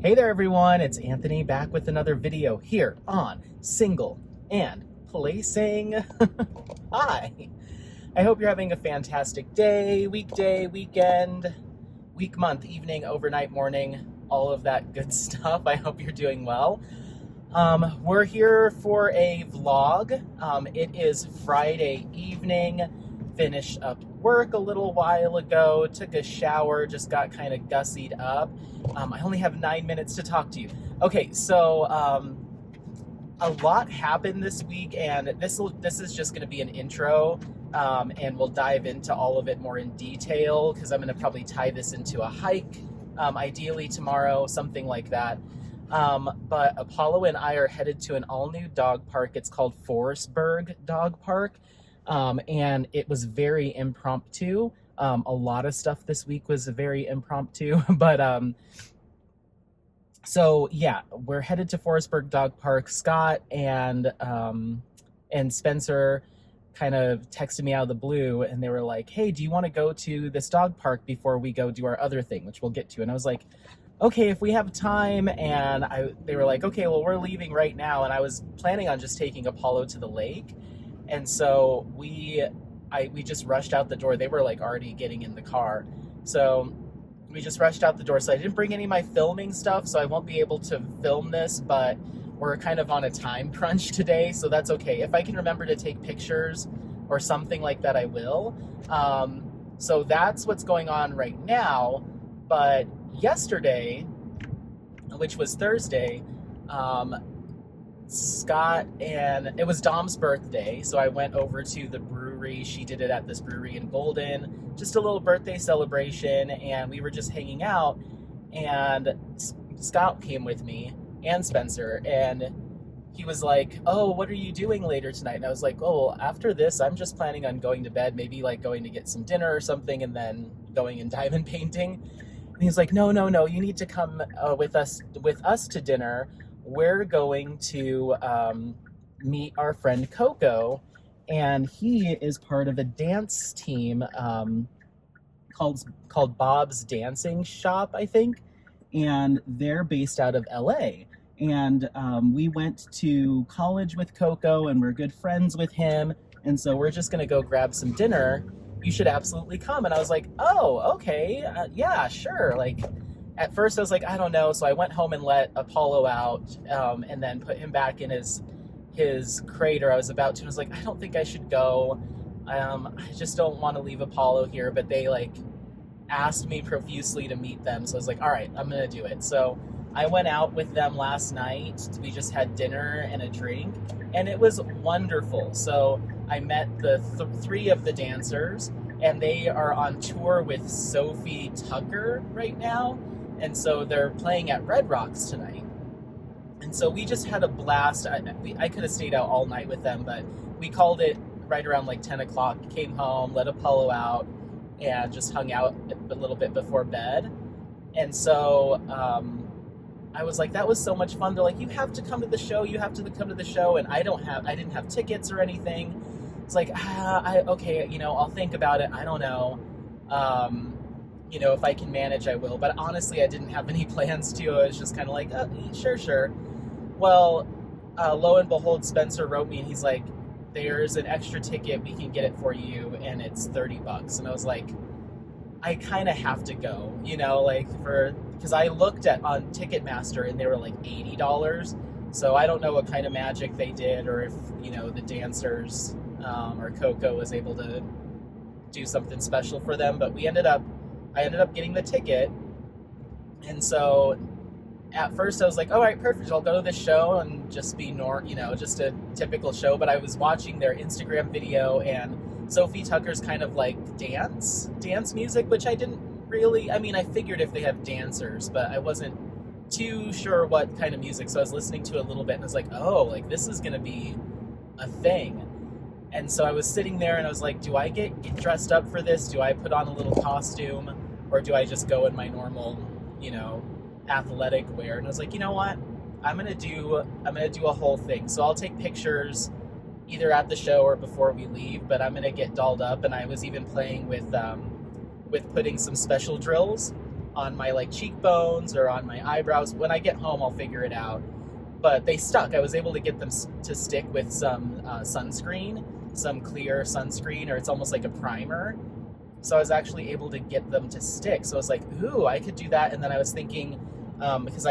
Hey there everyone, it's Anthony back with another video here on Single and Placing. Hi, I hope you're having a fantastic day, weekday, weekend, week, month, evening, overnight, morning, all of that good stuff. I hope you're doing well. We're here for a vlog. It is Friday evening, finished up work a little while ago, took a shower, just got kind of gussied up. I only have 9 minutes to talk to you. Okay, so a lot happened this week, and this is just going to be an intro, and we'll dive into all of it more in detail because I'm going to probably tie this into a hike, ideally tomorrow, something like that. But Apollo and I are headed to an all-new dog park. It's called Forestburg Dog Park, and it was very impromptu. A lot of stuff this week was very impromptu, but so yeah, we're headed to Forestburg Dog Park. Scott and Spencer kind of texted me out of the blue, and they were like, "Hey, do you want to go to this dog park before we go do our other thing, which we'll get to?" And I was like, "Okay, if we have time." And they were like, "Okay, well, we're leaving right now." And I was planning on just taking Apollo to the lake, and so we just rushed out the door. They were like already getting in the car, so we just rushed out the door. So I didn't bring any of my filming stuff, so I won't be able to film this, but we're kind of on a time crunch today, so that's okay. If I can remember to take pictures or something like that, I will. So that's what's going on right now. But yesterday, which was Thursday, Scott and it was Dom's birthday, so I went over to the brewery. She did it at this brewery in Golden, just a little birthday celebration, and we were just hanging out, and Scott came with me and Spencer, and he was like, "Oh, what are you doing later tonight?" And I was like, "Oh, after this I'm just planning on going to bed, maybe like going to get some dinner or something, and then going and diamond painting." And he's like, no, you need to come with us to dinner. We're going to meet our friend Coco, and he is part of a dance team called Bob's Dancing Shop, I think, and they're based out of LA. And we went to college with Coco, and we're good friends with him, and so we're just gonna go grab some dinner. You should absolutely come. And I was like, "Oh, okay, yeah, sure." Like, at first I was like, I don't know. So I went home and let Apollo out, and then put him back in his crate, or I was about to. And I was like, I don't think I should go. I just don't want to leave Apollo here. But they like asked me profusely to meet them. So I was like, all right, I'm going to do it. So I went out with them last night. We just had dinner and a drink, and it was wonderful. So I met the three of the dancers, and they are on tour with Sophie Tucker right now. And so they're playing at Red Rocks tonight. And so we just had a blast. I could have stayed out all night with them, but we called it right around like 10 o'clock, came home, let Apollo out, and just hung out a little bit before bed. And so I was like, that was so much fun. They're like, you have to come to the show. You have to come to the show. And I didn't have tickets or anything. It's like, okay, I'll think about it. I don't know. If I can manage, I will. But honestly, I didn't have any plans to. I was just kind of like, oh, sure. Well, lo and behold, Spencer wrote me, and he's like, there's an extra ticket. We can get it for you, and it's $30. And I was like, I kind of have to go, because I looked on Ticketmaster, and they were like $80. So I don't know what kind of magic they did, or if, the dancers or Coco was able to do something special for them. But I ended up getting the ticket. And so at first I was like, all right, perfect, I'll go to this show and just be just a typical show. But I was watching their Instagram video, and Sophie Tucker's kind of like dance music, which I didn't really, I figured if they have dancers, but I wasn't too sure what kind of music. So I was listening to it a little bit, and I was like, oh, like this is going to be a thing. And so I was sitting there, and I was like, do I get dressed up for this? Do I put on a little costume, or do I just go in my normal, athletic wear? And I was like, you know what? I'm gonna do a whole thing. So I'll take pictures either at the show or before we leave, but I'm gonna get dolled up. And I was even playing with putting some special drills on my like cheekbones or on my eyebrows. When I get home, I'll figure it out. But they stuck. I was able to get them to stick with some sunscreen, some clear sunscreen, or it's almost like a primer. So I was actually able to get them to stick. So I was like, ooh, I could do that. And then I was thinking, because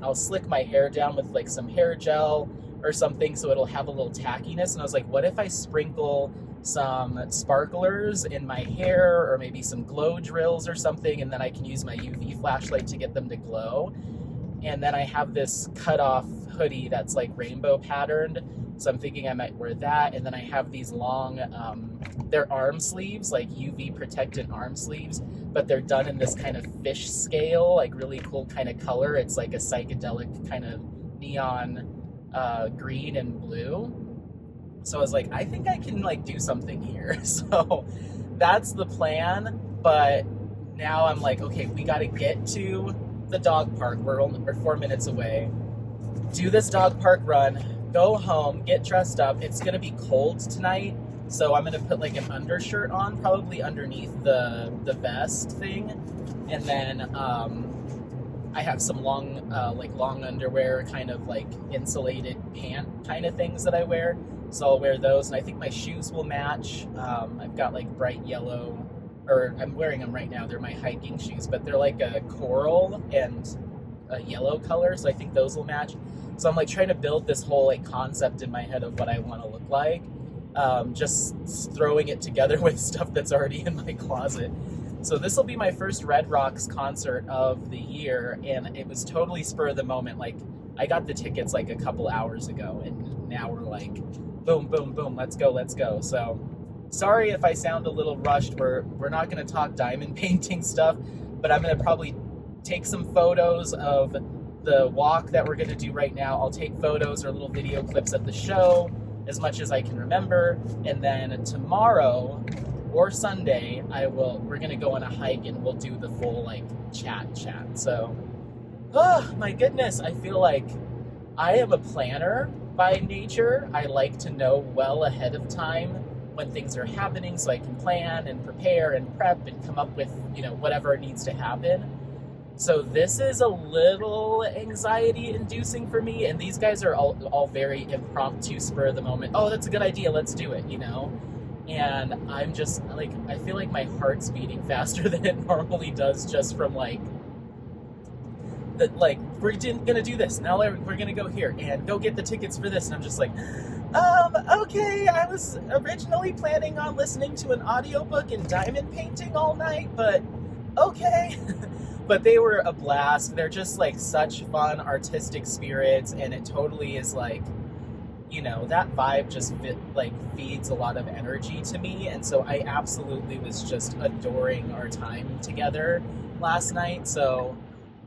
I'll slick my hair down with like some hair gel or something so it'll have a little tackiness. And I was like, what if I sprinkle some sparklers in my hair or maybe some glow drills or something, and then I can use my UV flashlight to get them to glow. And then I have this cut-off hoodie that's like rainbow patterned, so I'm thinking I might wear that. And then I have these long, they're arm sleeves, like UV protectant arm sleeves, but they're done in this kind of fish scale, like really cool kind of color. It's like a psychedelic kind of neon green and blue. So I was like, I think I can like do something here. So that's the plan. But now I'm like, okay, we got to get to the dog park. We're 4 minutes away. Do this dog park run, go home, get dressed up. It's gonna be cold tonight, so I'm gonna put like an undershirt on, probably underneath the vest thing, and then I have some long underwear, kind of like insulated pant kind of things that I wear. So I'll wear those, and I think my shoes will match. I've got like bright yellow, or I'm wearing them right now. They're my hiking shoes, but they're like a coral and a yellow color, so I think those will match. So I'm like trying to build this whole like concept in my head of what I want to look like, just throwing it together with stuff that's already in my closet. So this will be my first Red Rocks concert of the year, and it was totally spur of the moment. Like, I got the tickets like a couple hours ago, and now we're like, boom, boom, boom, let's go, let's go. So sorry if I sound a little rushed. We're not going to talk diamond painting stuff, but I'm going to probably take some photos of the walk that we're going to do right now. I'll take photos or little video clips of the show as much as I can remember, and then tomorrow or Sunday we're going to go on a hike and we'll do the full like chat. So oh my goodness, I feel like I am a planner by nature. I like to know well ahead of time when things are happening so I can plan and prepare and prep and come up with, whatever needs to happen. So this is a little anxiety inducing for me, and these guys are all very impromptu, spur of the moment. Oh, that's a good idea, let's do it, And I'm just like, I feel like my heart's beating faster than it normally does, just from like, we're gonna do this, now we're gonna go here and go get the tickets for this, and I'm just like, okay, I was originally planning on listening to an audiobook and diamond painting all night, but okay. But they were a blast. They're just like such fun, artistic spirits, and it totally is like, that vibe just feeds a lot of energy to me. And so I absolutely was just adoring our time together last night. So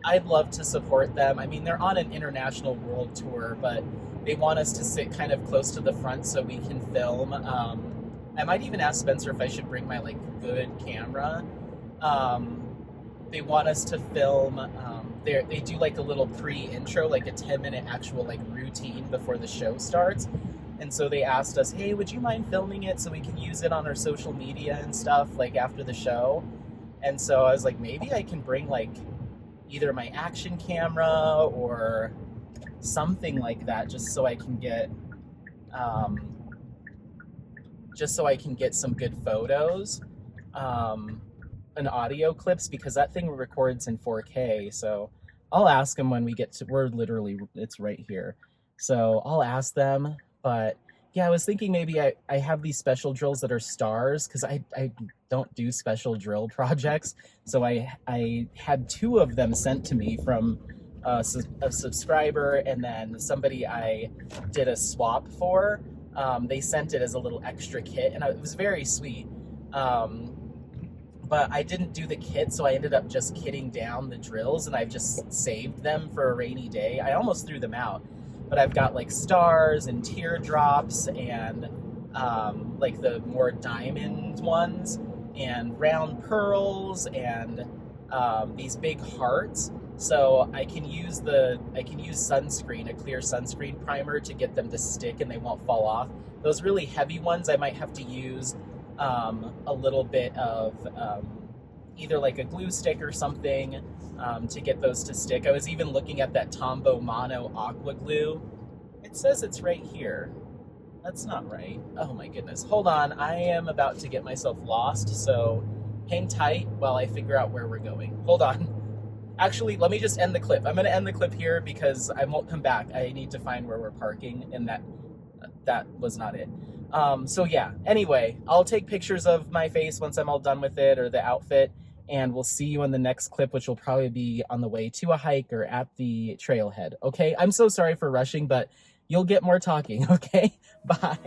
I'd love to support them. I mean, they're on an international world tour, but they want us to sit kind of close to the front so we can film. I might even ask Spencer if I should bring my like good camera. They want us to film, they do like a little pre-intro, like a 10-minute actual like routine before the show starts. And so they asked us, hey, would you mind filming it so we can use it on our social media and stuff like after the show? And so I was like, maybe I can bring like either my action camera or something like that, just so I can get some good photos. And audio clips, because that thing records in 4K. So I'll ask them when we get to, it's right here. So I'll ask them, but yeah, I was thinking maybe I have these special drills that are stars, because I don't do special drill projects. So I had 2 of them sent to me from a subscriber, and then somebody I did a swap for. They sent it as a little extra kit, and it was very sweet. But I didn't do the kit, so I ended up just kitting down the drills, and I've just saved them for a rainy day. I almost threw them out, but I've got like stars and teardrops and like the more diamond ones and round pearls and these big hearts. So I can use sunscreen, a clear sunscreen primer, to get them to stick and they won't fall off. Those really heavy ones I might have to use a little bit of either like a glue stick or something to get those to stick. I was even looking at that Tombow Mono Aqua Glue. It says it's right here. That's not right. Oh my goodness. Hold on. I am about to get myself lost, so hang tight while I figure out where we're going. Hold on. Actually, let me just end the clip. I'm going to end the clip here because I won't come back. I need to find where we're parking, and that was not it. So yeah, anyway, I'll take pictures of my face once I'm all done with it, or the outfit, and we'll see you in the next clip, which will probably be on the way to a hike or at the trailhead. Okay, I'm so sorry for rushing, but you'll get more talking. Okay, bye.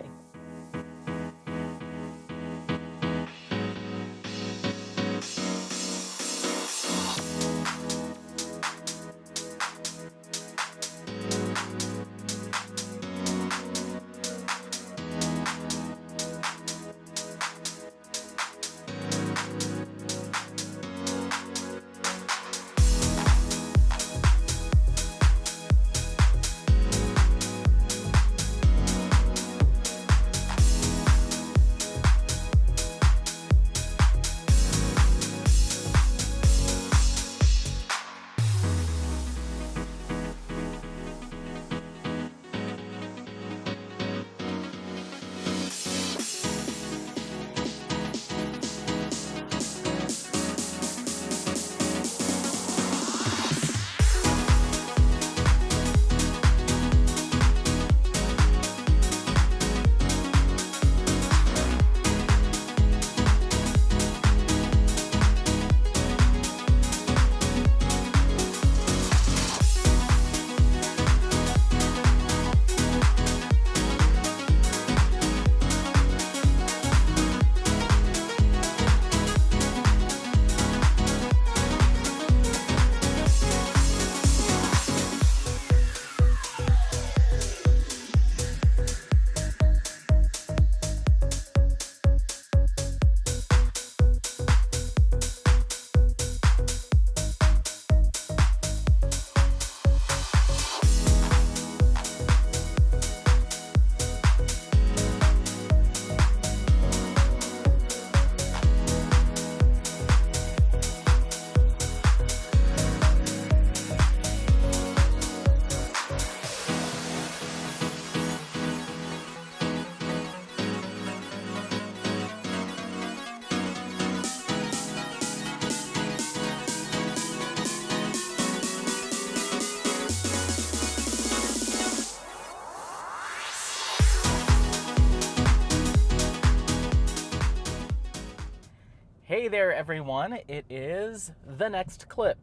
Hey there, everyone. It is the next clip.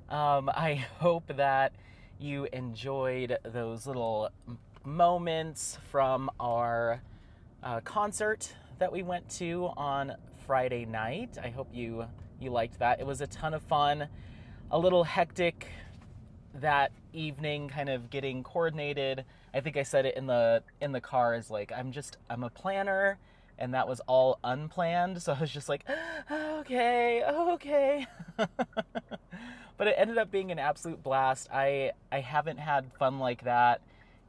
I hope that you enjoyed those little moments from our concert that we went to on Friday night. I hope you liked that. It was a ton of fun. A little hectic that evening, kind of getting coordinated. I think I said it in the car, is like I'm a planner, and that was all unplanned. So I was just like, okay. But it ended up being an absolute blast. I haven't had fun like that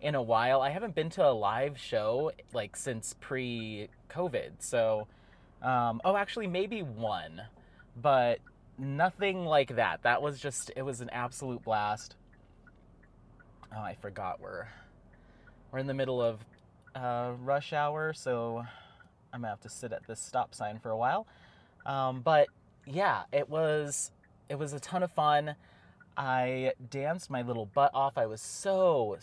in a while. I haven't been to a live show like since pre-COVID. So, actually maybe one, but nothing like that. That was it was an absolute blast. Oh, I forgot we're in the middle of rush hour, so I'm gonna have to sit at this stop sign for a while. But yeah, it was a ton of fun. I danced my little butt off. I was so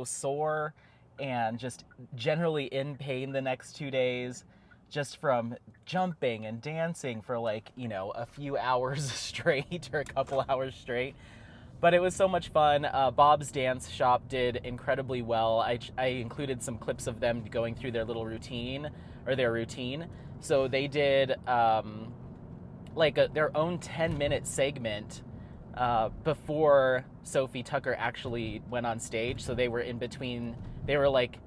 sore and just generally in pain the next 2 days, just from jumping and dancing for a few hours straight or a couple hours straight. But it was so much fun. Bob's Dance Shop did incredibly well. I included some clips of them going through their little routine, or their routine. So they did their own 10-minute segment before Sophie Tucker actually went on stage. So they were in between. They were like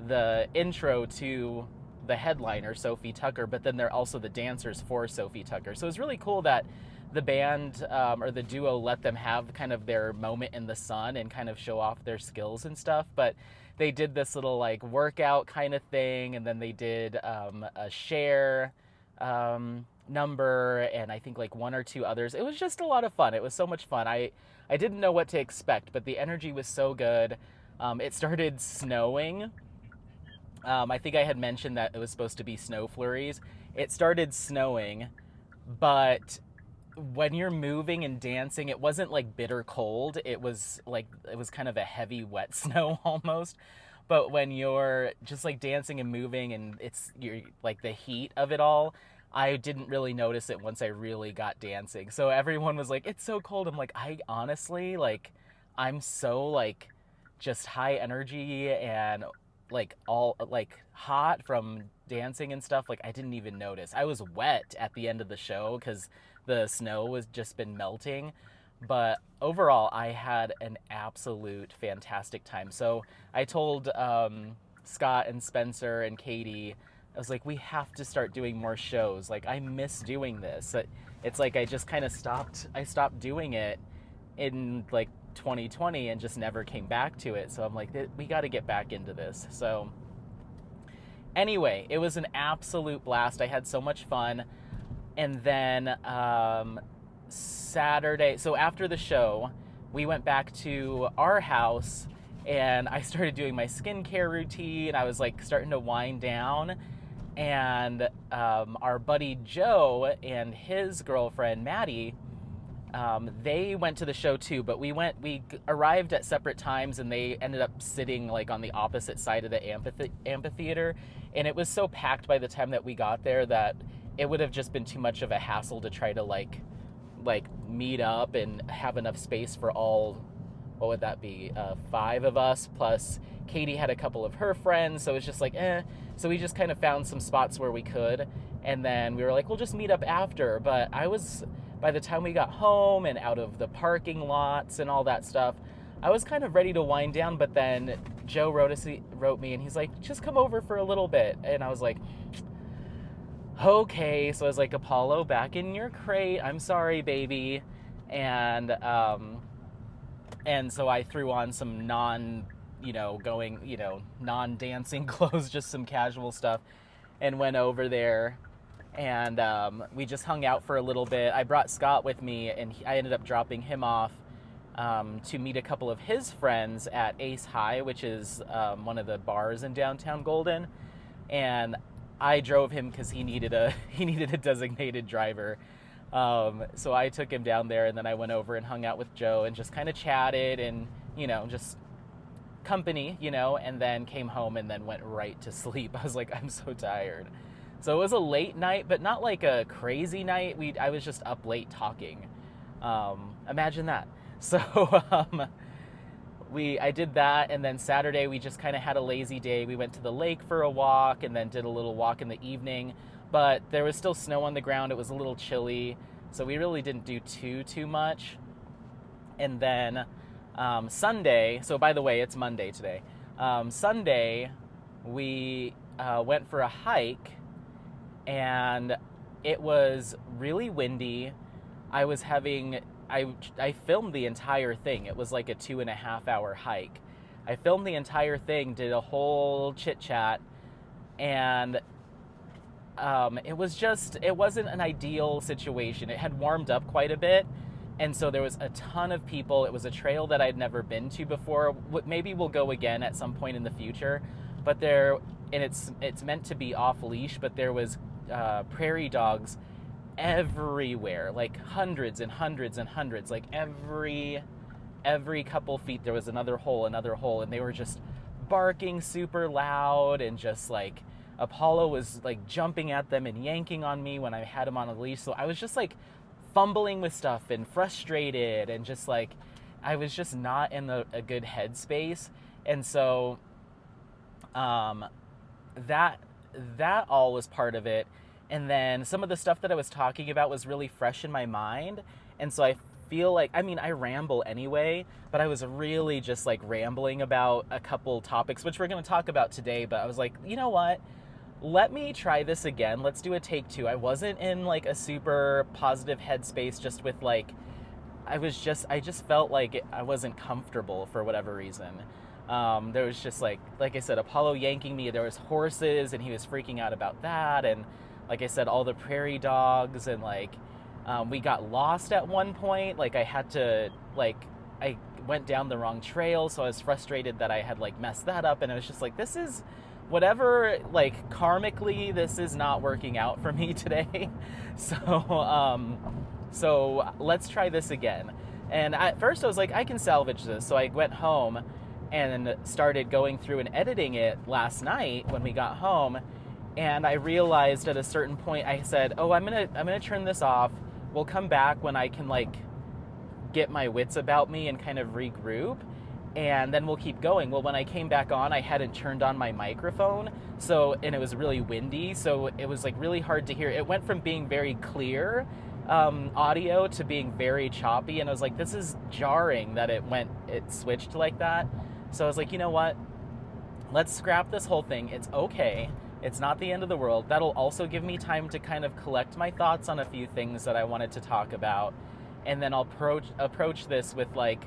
the intro to the headliner, Sophie Tucker, but then they're also the dancers for Sophie Tucker. So it was really cool that the band or the duo let them have kind of their moment in the sun and kind of show off their skills and stuff. But they did this little workout kind of thing, and then they did a share number and I think like one or two others. It was just a lot of fun. It was so much fun. I didn't know what to expect, but the energy was so good. It started snowing. I think I had mentioned that it was supposed to be snow flurries. It started snowing, but when you're moving and dancing, it wasn't like bitter cold. It was kind of a heavy wet snow almost. But when you're just like dancing and moving and you're like the heat of it all, I didn't really notice it once I really got dancing. So everyone was like, "It's so cold." I'm like, I honestly like I'm so like just high energy and like all like hot from dancing and stuff. Like I didn't even notice. I was wet at the end of the show cuz the snow was just been melting. But overall, I had an absolute fantastic time. So I told Scott and Spencer and Katie, I was like, we have to start doing more shows. Like, I miss doing this. It's like I just kind of I stopped doing it in like 2020 and just never came back to it. So I'm like, we got to get back into this. So anyway, it was an absolute blast. I had so much fun. And then Saturday, so after the show, we went back to our house and I started doing my skincare routine. I was like starting to wind down, and our buddy Joe and his girlfriend Maddie, they went to the show too, but we arrived at separate times and they ended up sitting like on the opposite side of the amphitheater, and it was so packed by the time that we got there that it would have just been too much of a hassle to try to like meet up and have enough space for all, what would that be, 5 of us, plus Katie had a couple of her friends, so it was just like so we just kind of found some spots where we could, and then we were like, we'll just meet up after. But by the time we got home and out of the parking lots and all that stuff, I was kind of ready to wind down. But then Joe wrote me and he's like, just come over for a little bit, and I was like, okay. So I was like, Apollo, back in your crate, I'm sorry, baby. And so I threw on some non-dancing clothes, just some casual stuff, and went over there, and we just hung out for a little bit. I brought Scott with me, and I ended up dropping him off to meet a couple of his friends at Ace High, which is one of the bars in downtown Golden, and I drove him because he needed a designated driver. So I took him down there, and then I went over and hung out with Joe and just kind of chatted and, just company, and then came home and then went right to sleep. I was like, I'm so tired. So it was a late night, but not like a crazy night. I was just up late talking. Imagine that. So I did that, and then Saturday we just kind of had a lazy day. We went to the lake for a walk and then did a little walk in the evening, but there was still snow on the ground. It was a little chilly, so we really didn't do too much. And then Sunday, so by the way, it's Monday today. Sunday, we went for a hike, and it was really windy. I filmed the entire thing. It was like a 2.5 hour hike. I filmed the entire thing, did a whole chit chat, and it wasn't an ideal situation. It had warmed up quite a bit, and so there was a ton of people. It was a trail that I'd never been to before. Maybe we'll go again at some point in the future, but it's meant to be off leash, but there was prairie dogs everywhere, like hundreds and hundreds and hundreds. Like every couple feet there was another hole, and they were just barking super loud, and just like Apollo was like jumping at them and yanking on me when I had him on a leash. So I was just like fumbling with stuff and frustrated, and just like I was just not in a good headspace. And so that all was part of it. And then some of the stuff that I was talking about was really fresh in my mind. And so I feel like, I ramble anyway, but I was really just like rambling about a couple topics, which we're going to talk about today. But I was like, you know what? Let me try this again. Let's do a take 2. I wasn't in like a super positive headspace, just with like, I just felt like I wasn't comfortable for whatever reason. There was just like I said, Apollo yanking me. There was horses, and he was freaking out about that. And like I said, all the prairie dogs, and we got lost at one point. Like I went down the wrong trail, so I was frustrated that I had like messed that up, and I was just like, this is whatever, like karmically, this is not working out for me today. So let's try this again. And at first I was like, I can salvage this. So I went home and started going through and editing it last night when we got home. And I realized at a certain point, I said, oh, I'm gonna turn this off. We'll come back when I can like get my wits about me and kind of regroup, and then we'll keep going. Well, when I came back on, I hadn't turned on my microphone, and it was really windy, so it was like really hard to hear. It went from being very clear audio to being very choppy, and I was like, this is jarring that it switched like that. So I was like, you know what? Let's scrap this whole thing. It's okay. It's not the end of the world. That'll also give me time to kind of collect my thoughts on a few things that I wanted to talk about. And then I'll approach this with like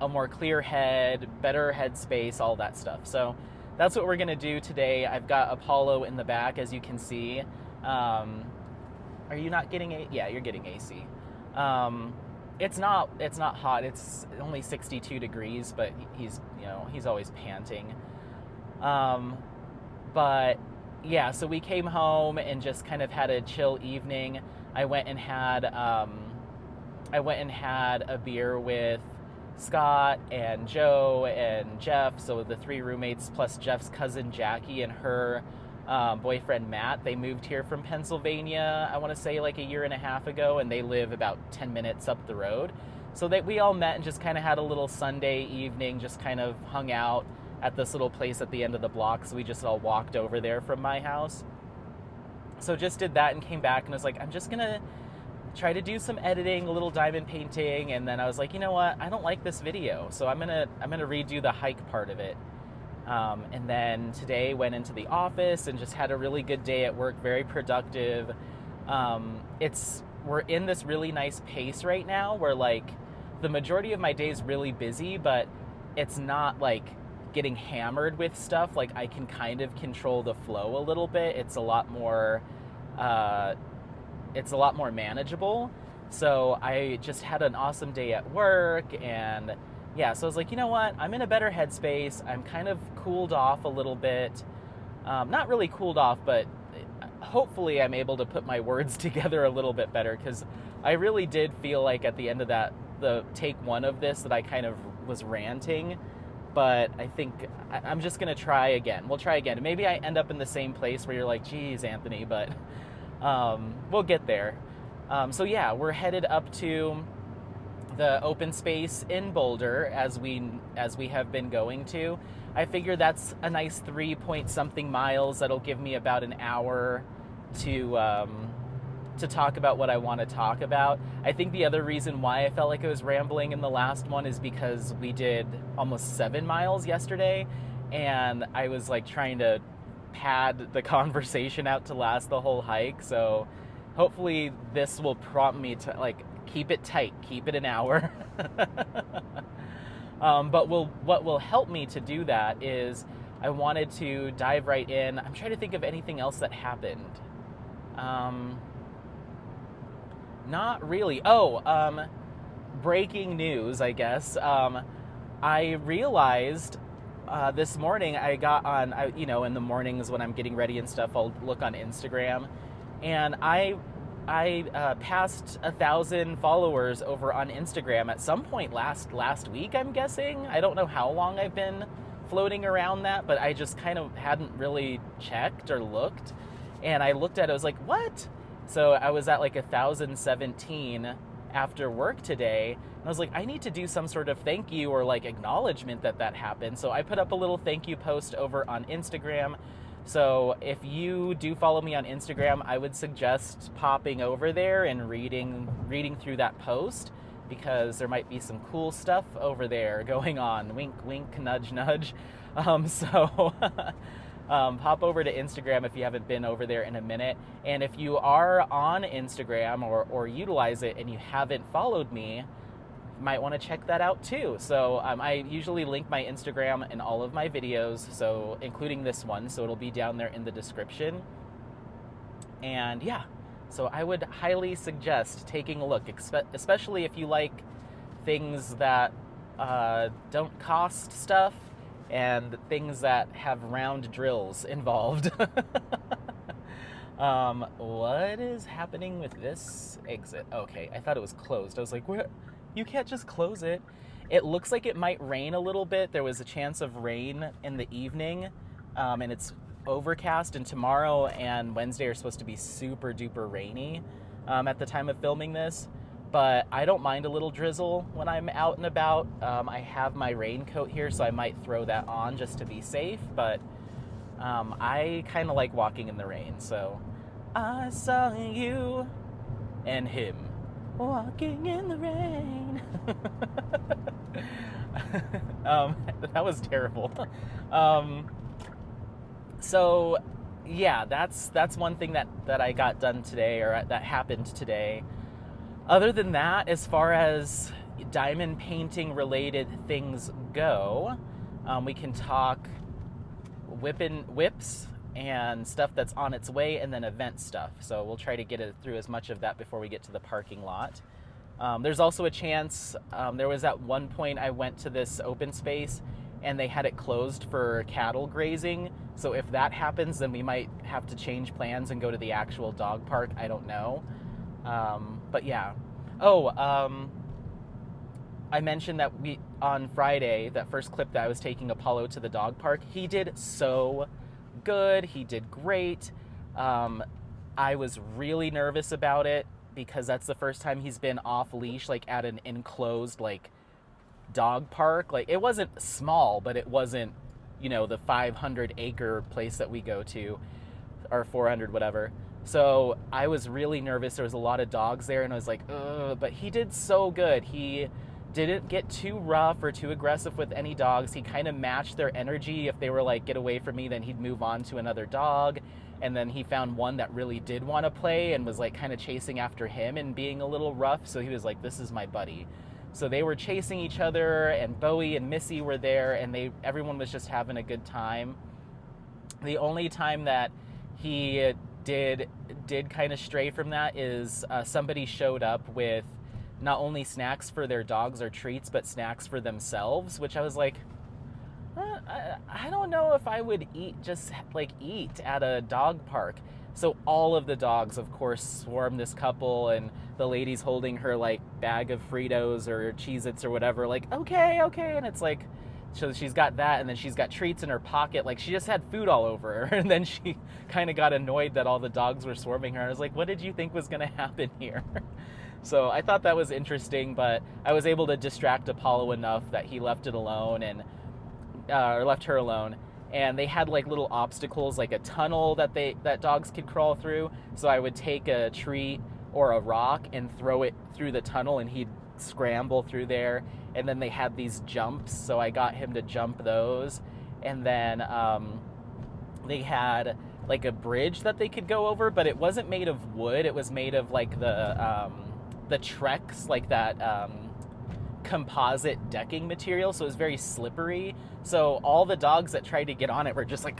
a more clear head, better headspace, all that stuff. So that's what we're going to do today. I've got Apollo in the back, as you can see. Are you not getting yeah, you're getting AC. It's not hot. It's only 62 degrees, but he's always panting. But yeah, so we came home and just kind of had a chill evening. I went and had a beer with Scott and Joe and Jeff, so the 3 roommates plus Jeff's cousin Jackie and her boyfriend Matt. They moved here from Pennsylvania, I want to say like a year and a half ago, and they live about 10 minutes up the road. So we all met and just kind of had a little Sunday evening, just kind of hung out at this little place at the end of the block. So we just all walked over there from my house. So just did that and came back and was like, I'm just gonna try to do some editing, a little diamond painting, and then I was like, you know what, I don't like this video, so I'm gonna redo the hike part of it. And then today went into the office and just had a really good day at work, very productive. We're in this really nice pace right now where like the majority of my day is really busy, but it's not like getting hammered with stuff. Like I can kind of control the flow a little bit. It's a lot more manageable. So I just had an awesome day at work, and yeah, so I was like, you know what, I'm in a better headspace. I'm kind of cooled off a little bit. Not really cooled off, but hopefully I'm able to put my words together a little bit better, because I really did feel like at the end of the take 1 of this, that I kind of was ranting. But I think I'm just going to try again. We'll try again. Maybe I end up in the same place where you're like, geez, Anthony, but we'll get there. So yeah, we're headed up to the open space in Boulder as we have been going to. I figure that's a nice 3-point-something miles. That'll give me about an hour to talk about what I want to talk about. I think the other reason why I felt like I was rambling in the last one is because we did almost 7 miles yesterday, and I was like trying to pad the conversation out to last the whole hike. So hopefully this will prompt me to like keep it tight, keep it an hour. But what will help me to do that is I wanted to dive right in. I'm trying to think of anything else that happened. Not really. Breaking news, I guess. I realized this morning I got on, in the mornings when I'm getting ready and stuff, I'll look on Instagram, and I passed 1,000 followers over on Instagram at some point last week, I'm guessing. I don't know how long I've been floating around that, but I just kind of hadn't really checked or looked. And I looked at it, I was like, what? So I was at like 1,017 after work today. And I was like, I need to do some sort of thank you or like acknowledgement that happened. So I put up a little thank you post over on Instagram. So if you do follow me on Instagram, I would suggest popping over there and reading through that post, because there might be some cool stuff over there going on. Wink, wink, nudge, nudge. Pop over to Instagram if you haven't been over there in a minute. And if you are on Instagram or utilize it and you haven't followed me, you might want to check that out too. So I usually link my Instagram in all of my videos, so including this one, so it'll be down there in the description. And yeah, so I would highly suggest taking a look, especially if you like things that don't cost stuff and things that have round drills involved. What is happening with this exit? Okay, I thought it was closed. I was like, what? You can't just close it. It looks like it might rain a little bit. There was a chance of rain in the evening, and it's overcast, and tomorrow and Wednesday are supposed to be super duper rainy at the time of filming this. But I don't mind a little drizzle when I'm out and about. I have my raincoat here, so I might throw that on just to be safe, but I kind of like walking in the rain. So I saw you and him walking in the rain. That was terrible. So yeah, that's one thing that I got done today, or that happened today. Other than that, as far as diamond painting related things go, we can talk whips and stuff that's on its way, and then event stuff. So we'll try to get it through as much of that before we get to the parking lot. There's also a chance, there was at one point I went to this open space and they had it closed for cattle grazing. So if that happens, then we might have to change plans and go to the actual dog park. I don't know. But yeah. I mentioned that on Friday, that first clip that I was taking Apollo to the dog park, he did so good. He did great. I was really nervous about it because that's the first time he's been off leash, like at an enclosed, like, dog park. Like, it wasn't small, but it wasn't, the 500-acre place that we go to, or 400, whatever. So I was really nervous. There was a lot of dogs there, and I was like, ugh, but he did so good. He didn't get too rough or too aggressive with any dogs. He kind of matched their energy. If they were like, get away from me, then he'd move on to another dog. And then he found one that really did want to play and was like kind of chasing after him and being a little rough. So he was like, this is my buddy. So they were chasing each other, and Bowie and Missy were there, and everyone was just having a good time. The only time that he did kind of stray from that is somebody showed up with not only snacks for their dogs or treats, but snacks for themselves, which I was like, I don't know if I would eat at a dog park. So all of the dogs, of course, swarm this couple, and the lady's holding her like bag of Fritos or Cheez-Its or whatever, like, okay, and it's like, so she's got that, and then she's got treats in her pocket, like she just had food all over her, and then she kind of got annoyed that all the dogs were swarming her. I was like, what did you think was going to happen here? So I thought that was interesting, but I was able to distract Apollo enough that he left it alone, or left her alone. And they had like little obstacles, like a tunnel that dogs could crawl through. So I would take a treat or a rock and throw it through the tunnel, and he'd scramble through there. And then they had these jumps, so I got him to jump those. And then they had like a bridge that they could go over, but it wasn't made of wood. It was made of like the Trex, like that composite decking material, so it was very slippery. So all the dogs that tried to get on it were just like,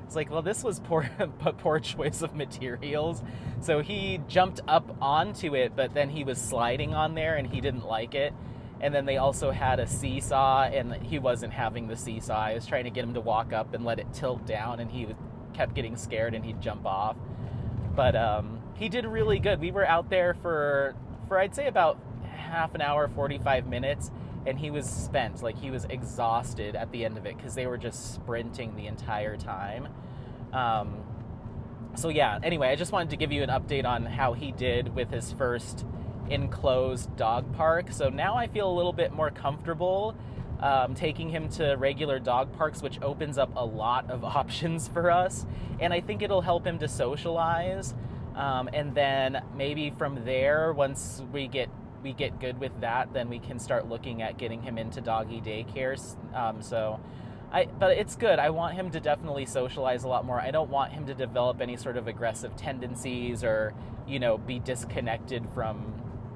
it's like, well, this was poor choice of materials. So he jumped up onto it, but then he was sliding on there and he didn't like it. And then they also had a seesaw, and he wasn't having the seesaw. I was trying to get him to walk up and let it tilt down, and he kept getting scared and he'd jump off. But he did really good. We were out there for I'd say about half an hour, 45 minutes, and he was spent. Like, he was exhausted at the end of it because they were just sprinting the entire time. So yeah, anyway, I just wanted to give you an update on how he did with his first enclosed dog park. So now I feel a little bit more comfortable taking him to regular dog parks, which opens up a lot of options for us, and I think it'll help him to socialize. And then maybe from there, once we get good with that, then we can start looking at getting him into doggy daycares. But it's good. I want him to definitely socialize a lot more. I don't want him to develop any sort of aggressive tendencies or, be disconnected from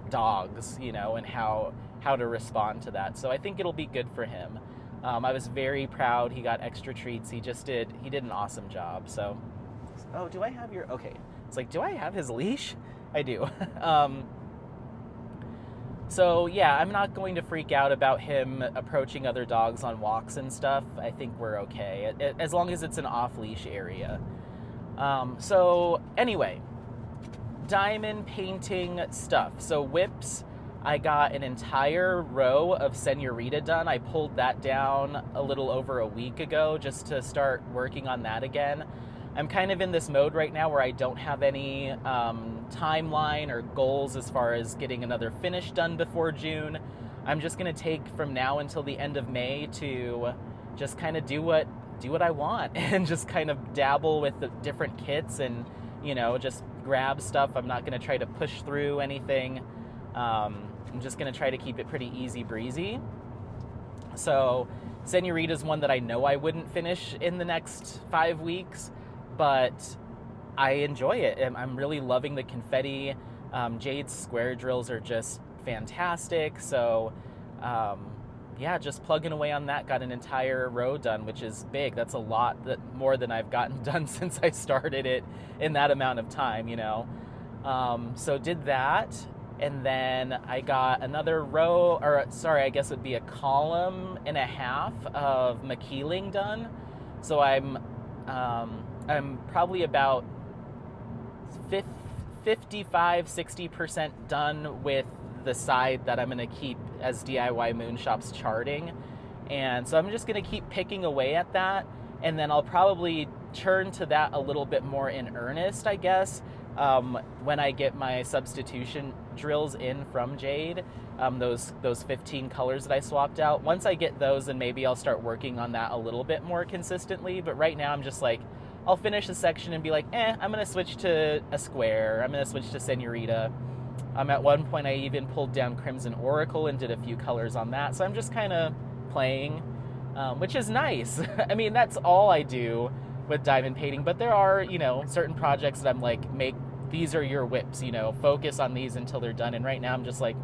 dogs, and how to respond to that. So I think it'll be good for him. I was very proud. He got extra treats. He did an awesome job. So, oh, do I have your, okay. It's like, do I have his leash? I do. um, so yeah, I'm not going to freak out about him approaching other dogs on walks and stuff. I think we're okay, as long as it's an off-leash area. So anyway, diamond painting stuff. So whips, I got an entire row of Senorita done. I pulled that down a little over a week ago just to start working on that again. I'm kind of in this mode right now where I don't have any timeline or goals as far as getting another finish done before June. I'm just going to take from now until the end of May to just kind of do what I want and just kind of dabble with the different kits and, you know, just grab stuff. I'm not going to try to push through anything. I'm just going to try to keep it pretty easy breezy. So Senorita's one that I know I wouldn't finish in the next 5 weeks, but I enjoy it. I'm really loving the confetti. Jade's square drills are just fantastic. So yeah, just plugging away on that. Got an entire row done, which is big. That's a lot more than I've gotten done since I started it in that amount of time, you know. So did that, and then I got another row, or sorry, I guess it would be a column and a half of maquiling done. So I'm probably about 55-60% done with the side that I'm going to keep as DIY Moonshops charting. And so I'm just going to keep picking away at that, and then I'll probably turn to that a little bit more in earnest, I guess, when I get my substitution drills in from Jade, those 15 colors that I swapped out. Once I get those, then maybe I'll start working on that a little bit more consistently. But right now I'm just like, I'll finish a section and be like, I'm going to switch to a square. I'm going to switch to Senorita. At one point I even pulled down Crimson Oracle and did a few colors on that. So I'm just kind of playing, which is nice. I mean, that's all I do with diamond painting, but there are, you know, certain projects that I'm like, these are your whips, you know, focus on these until they're done. And right now I'm just like,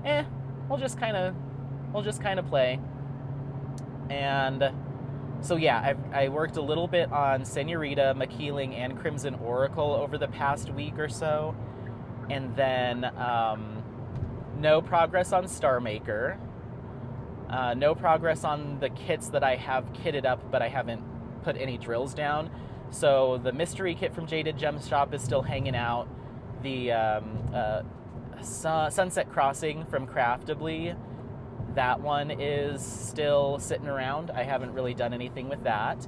we'll just kind of play. And so yeah, I worked a little bit on Senorita, maquiling, and Crimson Oracle over the past week or so. And then no progress on Star Maker. No progress on the kits that I have kitted up, but I haven't put any drills down. So the mystery kit from Jaded Gem Shop is still hanging out. The Sunset Crossing from Craftably, that one is still sitting around. I haven't really done anything with that.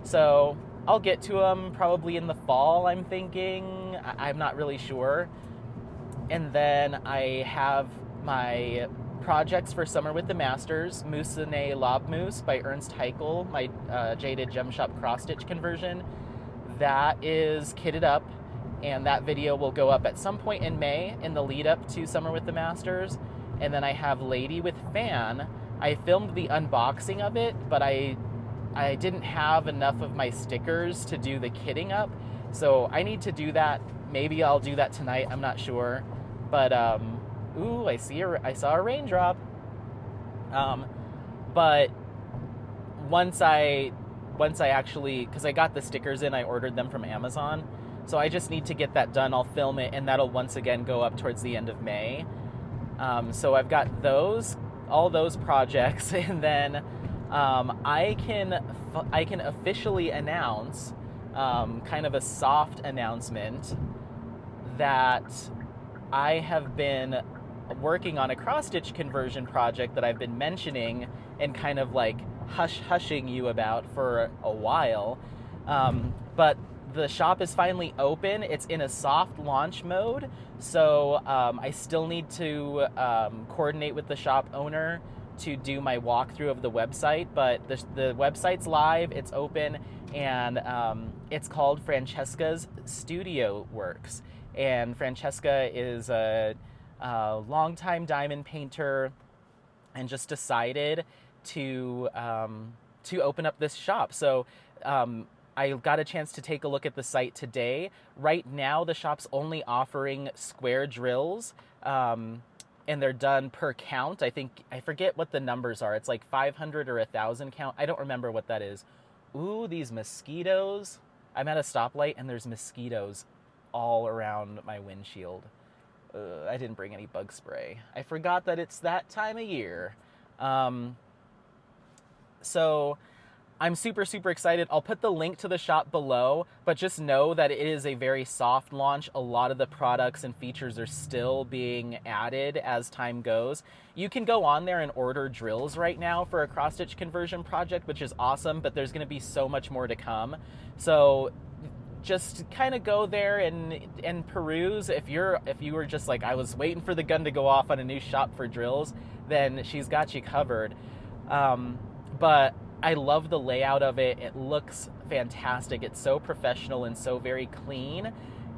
So I'll get to them probably in the fall, I'm thinking. I'm not really sure. And then I have my projects for Summer with the Masters, Moussenet Lob Mousse by Ernst Haeckel, my Jaded Gem Shop cross-stitch conversion. That is kitted up, and that video will go up at some point in May in the lead up to Summer with the Masters. And then I have Lady with Fan. I filmed the unboxing of it, but I didn't have enough of my stickers to do the kitting up, so I need to do that. Maybe I'll do that tonight, I'm not sure. But ooh, I saw a raindrop. But once I actually, because I got the stickers in, I ordered them from Amazon, so I just need to get that done. I'll film it, and that'll once again go up towards the end of May. So I've got all those projects, and then I can officially announce, kind of a soft announcement, that I have been working on a cross-stitch conversion project that I've been mentioning and kind of like hushing you about for a while. But the shop is finally open. It's in a soft launch mode, so I still need to coordinate with the shop owner to do my walkthrough of the website, but the website's live, it's open, and it's called Francesca's Studio Works. And Francesca is a longtime diamond painter and just decided to open up this shop. So I got a chance to take a look at the site today. Right now, the shop's only offering square drills, and they're done per count. I forget what the numbers are. It's like 500 or 1,000 count. I don't remember what that is. Ooh, these mosquitoes. I'm at a stoplight and there's mosquitoes all around my windshield. I didn't bring any bug spray. I forgot that it's that time of year. So I'm super, super excited. I'll put the link to the shop below, but just know that it is a very soft launch. A lot of the products and features are still being added as time goes. You can go on there and order drills right now for a cross-stitch conversion project, which is awesome, but there's going to be so much more to come. So just kind of go there and peruse. If you were just like, I was waiting for the gun to go off on a new shop for drills, then she's got you covered. But I love the layout of it. It looks fantastic. It's so professional and so very clean.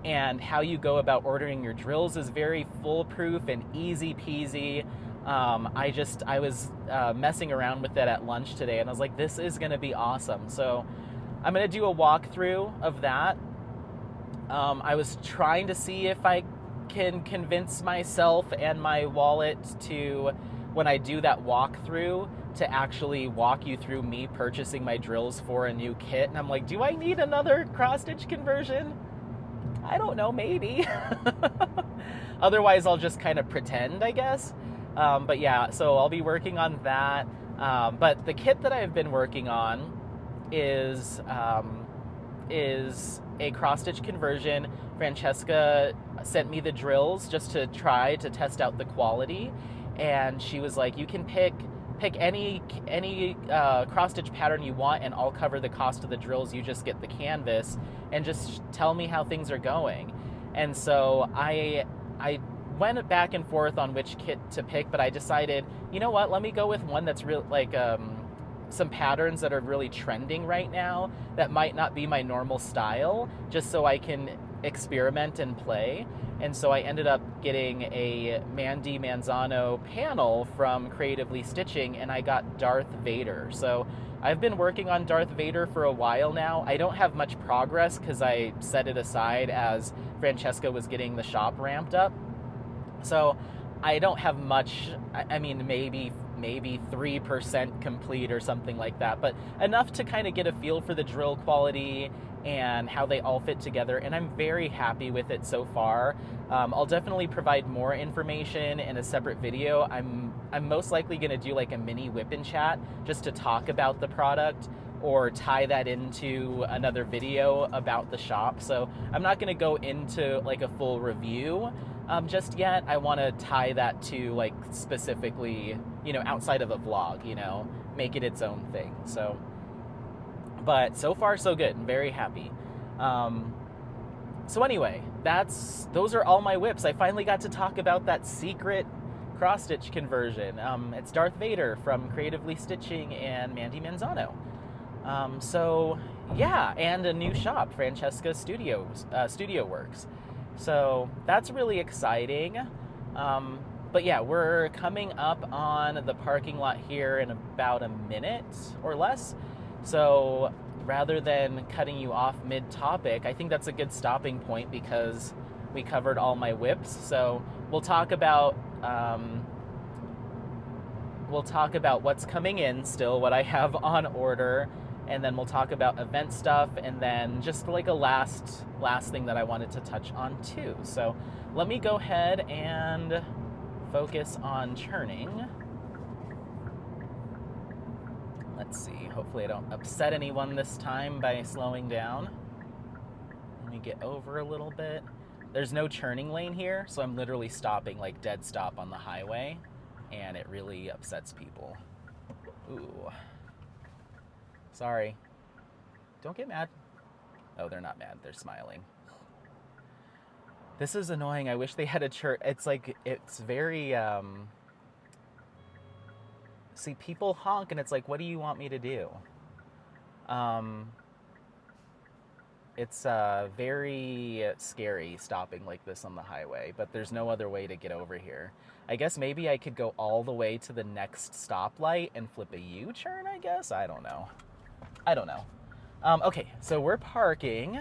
And how you go about ordering your drills is very foolproof and easy peasy. I was messing around with it at lunch today, and I was like, this is going to be awesome. So I'm going to do a walkthrough of that. I was trying to see if I can convince myself and my wallet to, when I do that walkthrough, to actually walk you through me purchasing my drills for a new kit. And I'm like, do I need another cross-stitch conversion? I don't know, maybe. Otherwise, I'll just kind of pretend, I guess. But yeah, so I'll be working on that. But the kit that I've been working on is a cross-stitch conversion. Francesca sent me the drills just to try to test out the quality. And she was like, you can pick any cross-stitch pattern you want, and I'll cover the cost of the drills. You just get the canvas and just tell me how things are going. And so I went back and forth on which kit to pick, but I decided, you know what, let me go with one that's real, like some patterns that are really trending right now that might not be my normal style, just so I can experiment and play. And so I ended up getting a Mandy Manzano panel from Creatively Stitching, and I got Darth Vader. So I've been working on Darth Vader for a while now. I don't have much progress because I set it aside as Francesca was getting the shop ramped up. So I don't have much, I mean, maybe 3% complete or something like that, but enough to kind of get a feel for the drill quality and how they all fit together, and I'm very happy with it so far. I'll definitely provide more information in a separate video. I'm most likely going to do like a mini whip and chat just to talk about the product, or tie that into another video about the shop. So I'm not going to go into like a full review just yet. I want to tie that to like specifically, outside of a vlog, make it its own thing. So, but so far so good. I'm very happy. So anyway, those are all my whips. I finally got to talk about that secret cross-stitch conversion. It's Darth Vader from Creatively Stitching and Mandy Manzano. So yeah, and a new shop, Francesca Studio Works. So that's really exciting. But yeah, we're coming up on the parking lot here in about a minute or less. So rather than cutting you off mid-topic, I think that's a good stopping point because we covered all my whips. So we'll talk about what's coming in still, what I have on order, and then we'll talk about event stuff, and then just like a last thing that I wanted to touch on too. So let me go ahead and focus on churning. Let's see, hopefully I don't upset anyone this time by slowing down. Let me get over a little bit. There's no churning lane here, so I'm literally stopping, like dead stop on the highway, and it really upsets people. Ooh. Sorry. Don't get mad. Oh, they're not mad. They're smiling. This is annoying. I wish they had a church. It's like, it's very, see, people honk, and it's like, what do you want me to do? It's very scary stopping like this on the highway, but there's no other way to get over here. I guess maybe I could go all the way to the next stoplight and flip a U-turn, I guess? I don't know. Okay, so we're parking.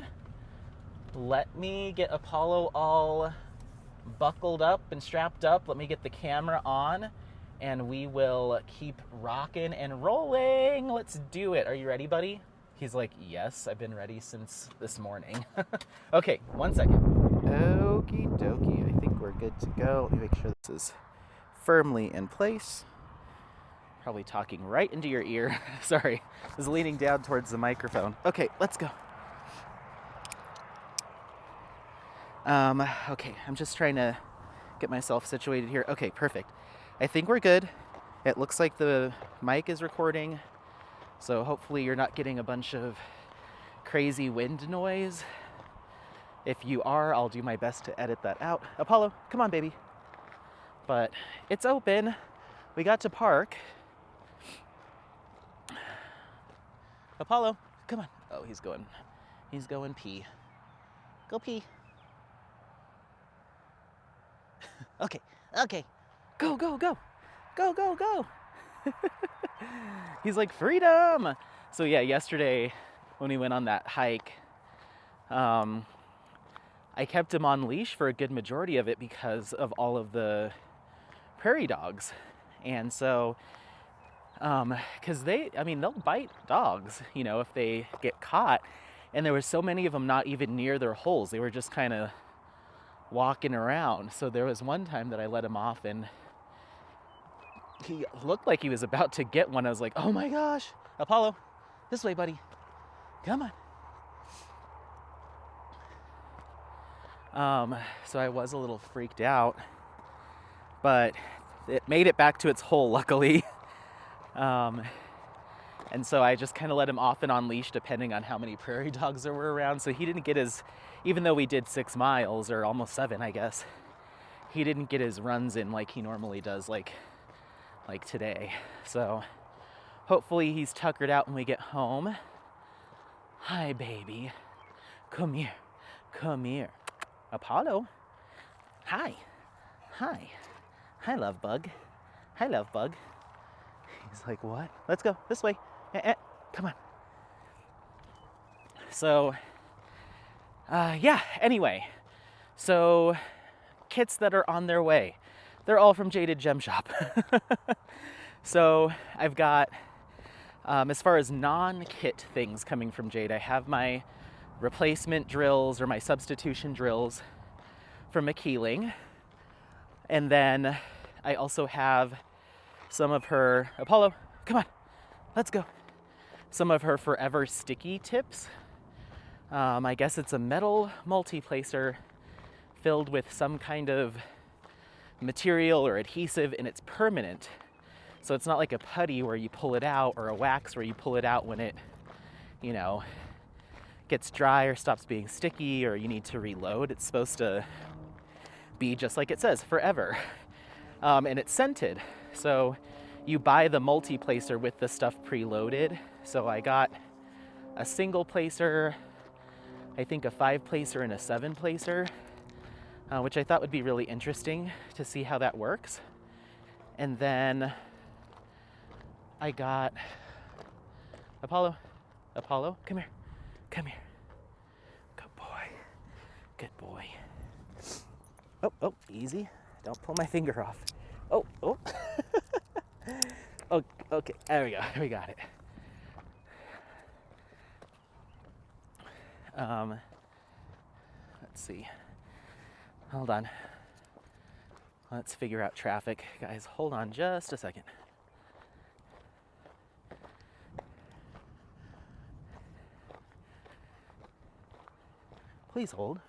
Let me get Apollo all buckled up and strapped up. Let me get the camera on, and we will keep rocking and rolling. Let's do it. Are you ready, buddy? He's like, yes, I've been ready since this morning. Okay, 1 second. Okie dokie, I think we're good to go. Let me make sure this is firmly in place. Probably talking right into your ear. Sorry, I was leaning down towards the microphone. Okay, let's go. Okay, I'm just trying to get myself situated here. Okay, perfect. I think we're good. It looks like the mic is recording, so hopefully you're not getting a bunch of crazy wind noise. If you are, I'll do my best to edit that out. Apollo, come on, baby. But it's open. We got to park. Apollo, come on. Oh, he's going pee. Go pee. Okay. Go. Go. He's like, freedom. So yeah, yesterday when we went on that hike, I kept him on leash for a good majority of it because of all of the prairie dogs. And so, because they'll bite dogs, if they get caught. And there were so many of them not even near their holes. They were just kind of walking around. So there was one time that I let him off and he looked like he was about to get one. I was like, oh my gosh, Apollo, this way, buddy. Come on. So I was a little freaked out, but it made it back to its hole, luckily. And so I just kind of let him off and on leash depending on how many prairie dogs there were around. So he didn't get even though we did 6 miles, or almost 7, I guess, he didn't get his runs in like he normally does, like today. So hopefully he's tuckered out when we get home. Hi, baby. Come here. Apollo. Hi, love bug. He's like, what? Let's go this way. Come on. So, anyway. So, kits that are on their way. They're all from Jaded Gem Shop. So, I've got, as far as non-kit things coming from Jade, I have my replacement drills or my substitution drills from McKeeling. And then I also have some of her, Apollo, come on, let's go. Some of her Forever Sticky tips. I guess it's a metal multi-placer filled with some kind of material or adhesive, and it's permanent. So it's not like a putty where you pull it out, or a wax where you pull it out when it, gets dry or stops being sticky, or you need to reload. It's supposed to be just like it says, forever. And it's scented. So you buy the multi-placer with the stuff preloaded. So I got a single placer, I think a 5-placer and a 7-placer, which I thought would be really interesting to see how that works. And then I got Apollo, come here. Good boy. Oh, easy. Don't pull my finger off. Oh. Oh, okay, there we go. We got it. Let's see. Hold on. Let's figure out traffic. Guys, hold on just a second. Please hold.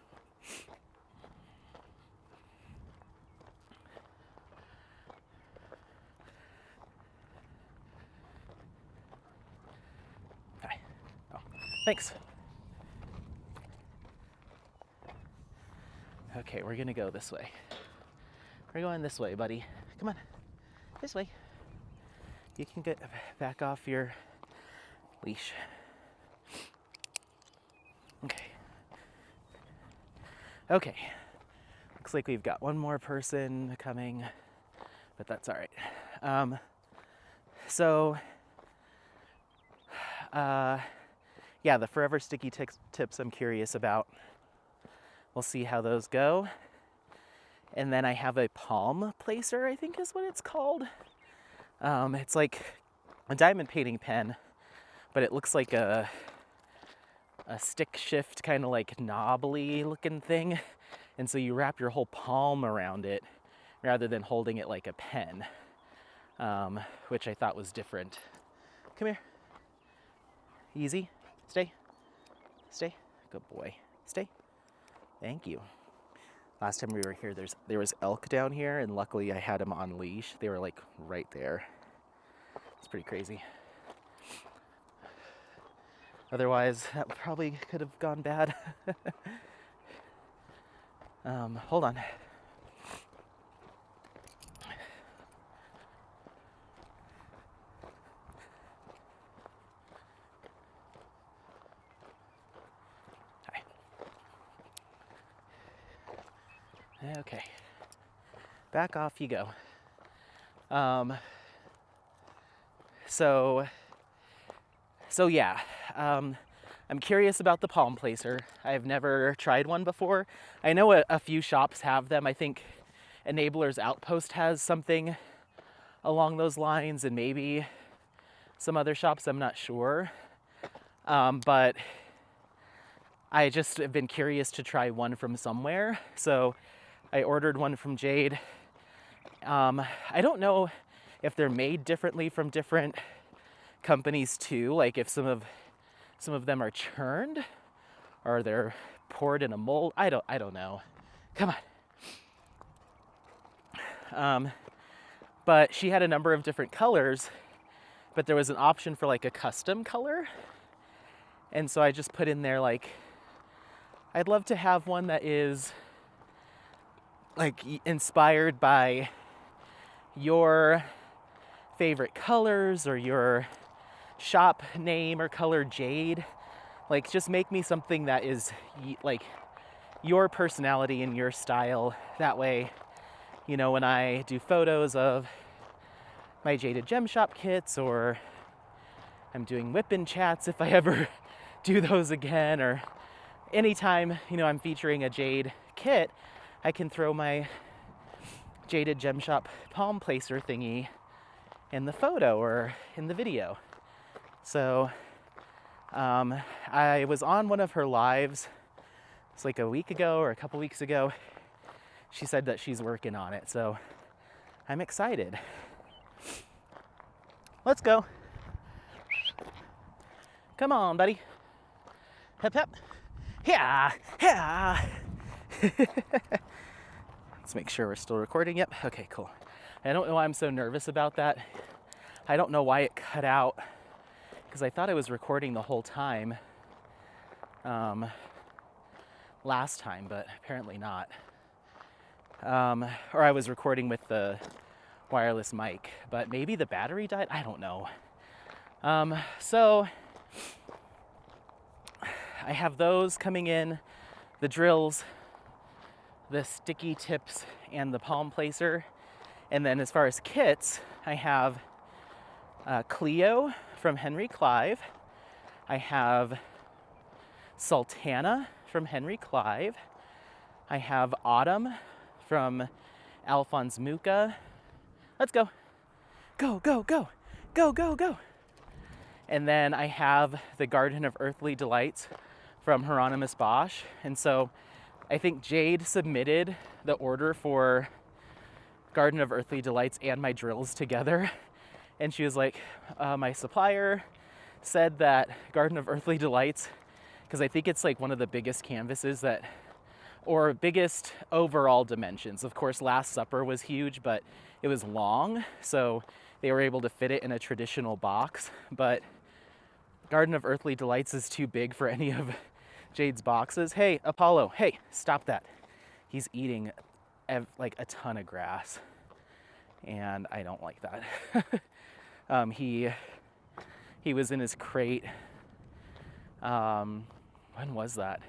Hi. Oh, thanks. Okay, we're gonna go this way. We're going this way, buddy. Come on, this way. You can get back off your leash. Okay. Looks like we've got one more person coming, but that's all right. The Forever Sticky tips I'm curious about. We'll see how those go. And then I have a palm placer, I think is what it's called. It's like a diamond painting pen, but it looks like a a stick shift kind of like knobbly looking thing. And so you wrap your whole palm around it rather than holding it like a pen, which I thought was different. Come here. Easy. Stay. Stay. Good boy. Stay. Thank you. Last time we were here, there was elk down here, and luckily I had them on leash. They were like right there. It's pretty crazy. Otherwise, that probably could have gone bad. Hold on. Hi. Okay. Back off you go. So yeah, I'm curious about the palm placer. I've never tried one before. I know a few shops have them. I think Enabler's Outpost has something along those lines, and maybe some other shops, I'm not sure. But I just have been curious to try one from somewhere. So I ordered one from Jade. I don't know if they're made differently from different companies too, like if some of them are churned or they're poured in a mold. I don't know. Come on. But she had a number of different colors, but there was an option for like a custom color. And so I just put in there like, I'd love to have one that is like inspired by your favorite colors or your shop name or color, Jade. Like, just make me something that is like your personality and your style. That way, you know, when I do photos of my Jaded Gem Shop kits, or I'm doing whip-in chats if I ever do those again, or anytime, you know, I'm featuring a Jade kit, I can throw my Jaded Gem Shop palm placer thingy in the photo or in the video. So I was on one of her lives, it's like a week ago or a couple weeks ago. She said that she's working on it, so I'm excited. Let's go. Come on, buddy. Hep, hep. Yeah, yeah. Let's make sure we're still recording. Yep. Okay, cool. I don't know why I'm so nervous about that. I don't know why it cut out, because I thought I was recording the whole time last time, but apparently not. Or I was recording with the wireless mic, but maybe the battery died. I don't know. So I have those coming in, the drills, the sticky tips, and the palm placer. And then as far as kits, I have Cleo from Henry Clive. I have Sultana from Henry Clive. I have Autumn from Alphonse Mucha. Let's go. Go, go, go. Go, go, go. And then I have the Garden of Earthly Delights from Hieronymus Bosch. And so I think Jade submitted the order for Garden of Earthly Delights and my drills together. And she was like, my supplier said that Garden of Earthly Delights, because I think it's like one of the biggest canvases that, or biggest overall dimensions. Of course, Last Supper was huge, but it was long, so they were able to fit it in a traditional box. But Garden of Earthly Delights is too big for any of Jade's boxes. Hey, Apollo, hey, stop that. He's eating like a ton of grass, and I don't like that. He was in his crate. When was that?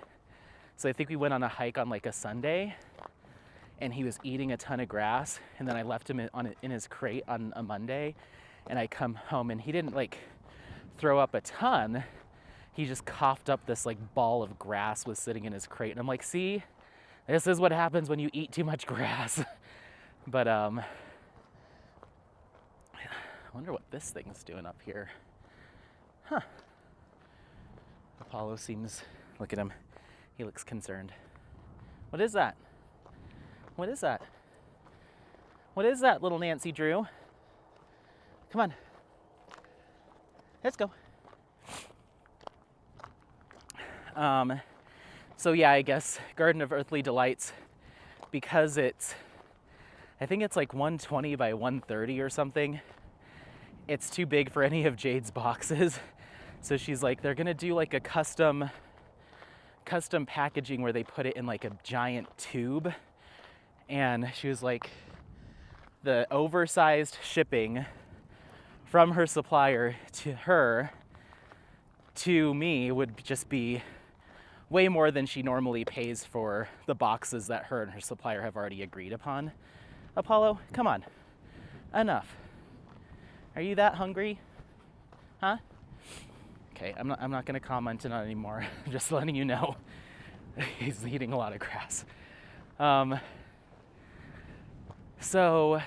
So I think we went on a hike on like a Sunday, and he was eating a ton of grass, and then I left him in his crate on a Monday, and I come home and he didn't like throw up a ton. He just coughed up this like ball of grass was sitting in his crate, and I'm like, see, this is what happens when you eat too much grass. But I wonder what this thing's doing up here. Huh. Apollo seems, look at him. He looks concerned. What is that? What is that? What is that, little Nancy Drew? Come on. Let's go. So yeah, I guess Garden of Earthly Delights, because I think it's like 120 by 130 or something. It's too big for any of Jade's boxes. So she's like, they're gonna do like a custom packaging where they put it in like a giant tube. And she was like, the oversized shipping from her supplier to her to me would just be way more than she normally pays for the boxes that her and her supplier have already agreed upon. Apollo, come on. Enough. Are you that hungry? Huh? Okay, I'm not gonna comment on it anymore. I'm just letting you know. He's eating a lot of grass. So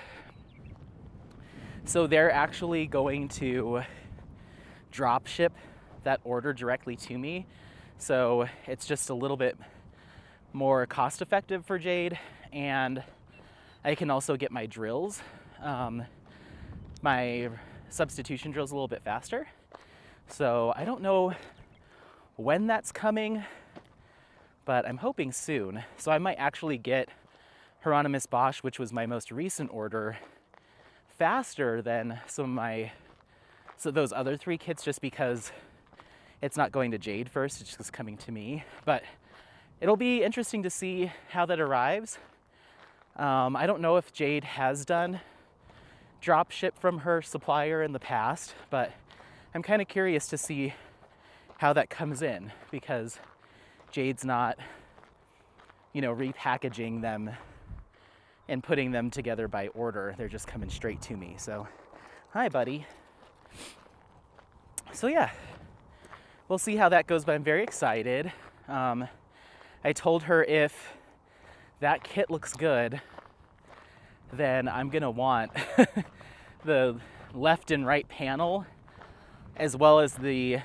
they're actually going to drop ship that order directly to me. So it's just a little bit more cost effective for Jade, and I can also get my drills, my substitution drills a little bit faster. So I don't know when that's coming, but I'm hoping soon. So I might actually get Hieronymus Bosch, which was my most recent order, faster than those other 3 kits, just because it's not going to Jade first, it's just coming to me. But it'll be interesting to see how that arrives. I don't know if Jade has done drop ship from her supplier in the past, but I'm kind of curious to see how that comes in, because Jade's not, repackaging them and putting them together by order. They're just coming straight to me. So, hi, buddy. So yeah, we'll see how that goes, but I'm very excited. I told her if that kit looks good, then I'm gonna want the left and right panel, as well as the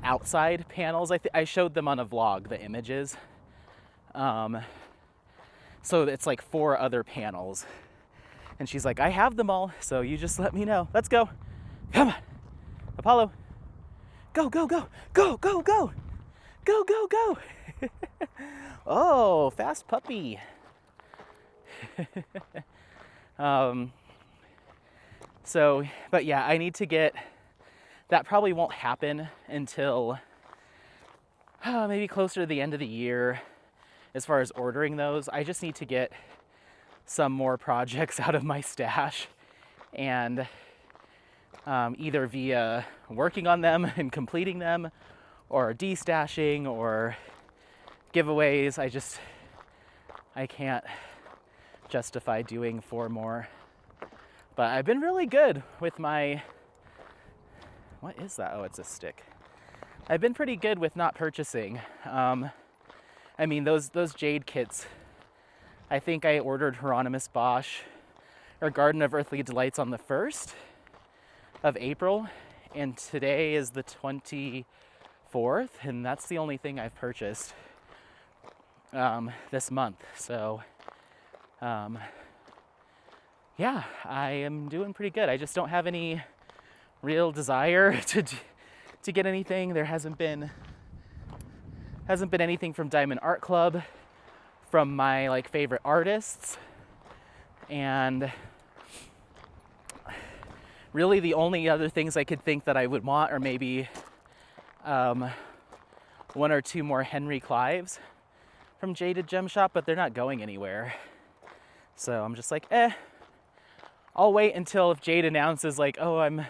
outside panels. I showed them on a vlog, the images. So it's like 4 other panels. And she's like, I have them all, so you just let me know. Let's go. Come on. Apollo. Go, go, go. Go, go, go. Go, go, go. Oh, fast puppy. But yeah, I need to get, that probably won't happen until maybe closer to the end of the year as far as ordering those. I just need to get some more projects out of my stash, and either via working on them and completing them, or destashing, or giveaways. I can't justify doing 4 more. But I've been really good with my, what is that? Oh, it's a stick. I've been pretty good with not purchasing. I mean, those Jade kits, I think I ordered Hieronymus Bosch or Garden of Earthly Delights on the 1st of April, and today is the 24th, and that's the only thing I've purchased this month. So yeah, I am doing pretty good. I just don't have any real desire to get anything. There hasn't been anything from Diamond Art Club, from my favorite artists, and really the only other things I could think that I would want are maybe 1 or 2 more Henry Clives from Jaded Gem Shop, but they're not going anywhere. So I'm just like, I'll wait until if Jade announces oh, I'm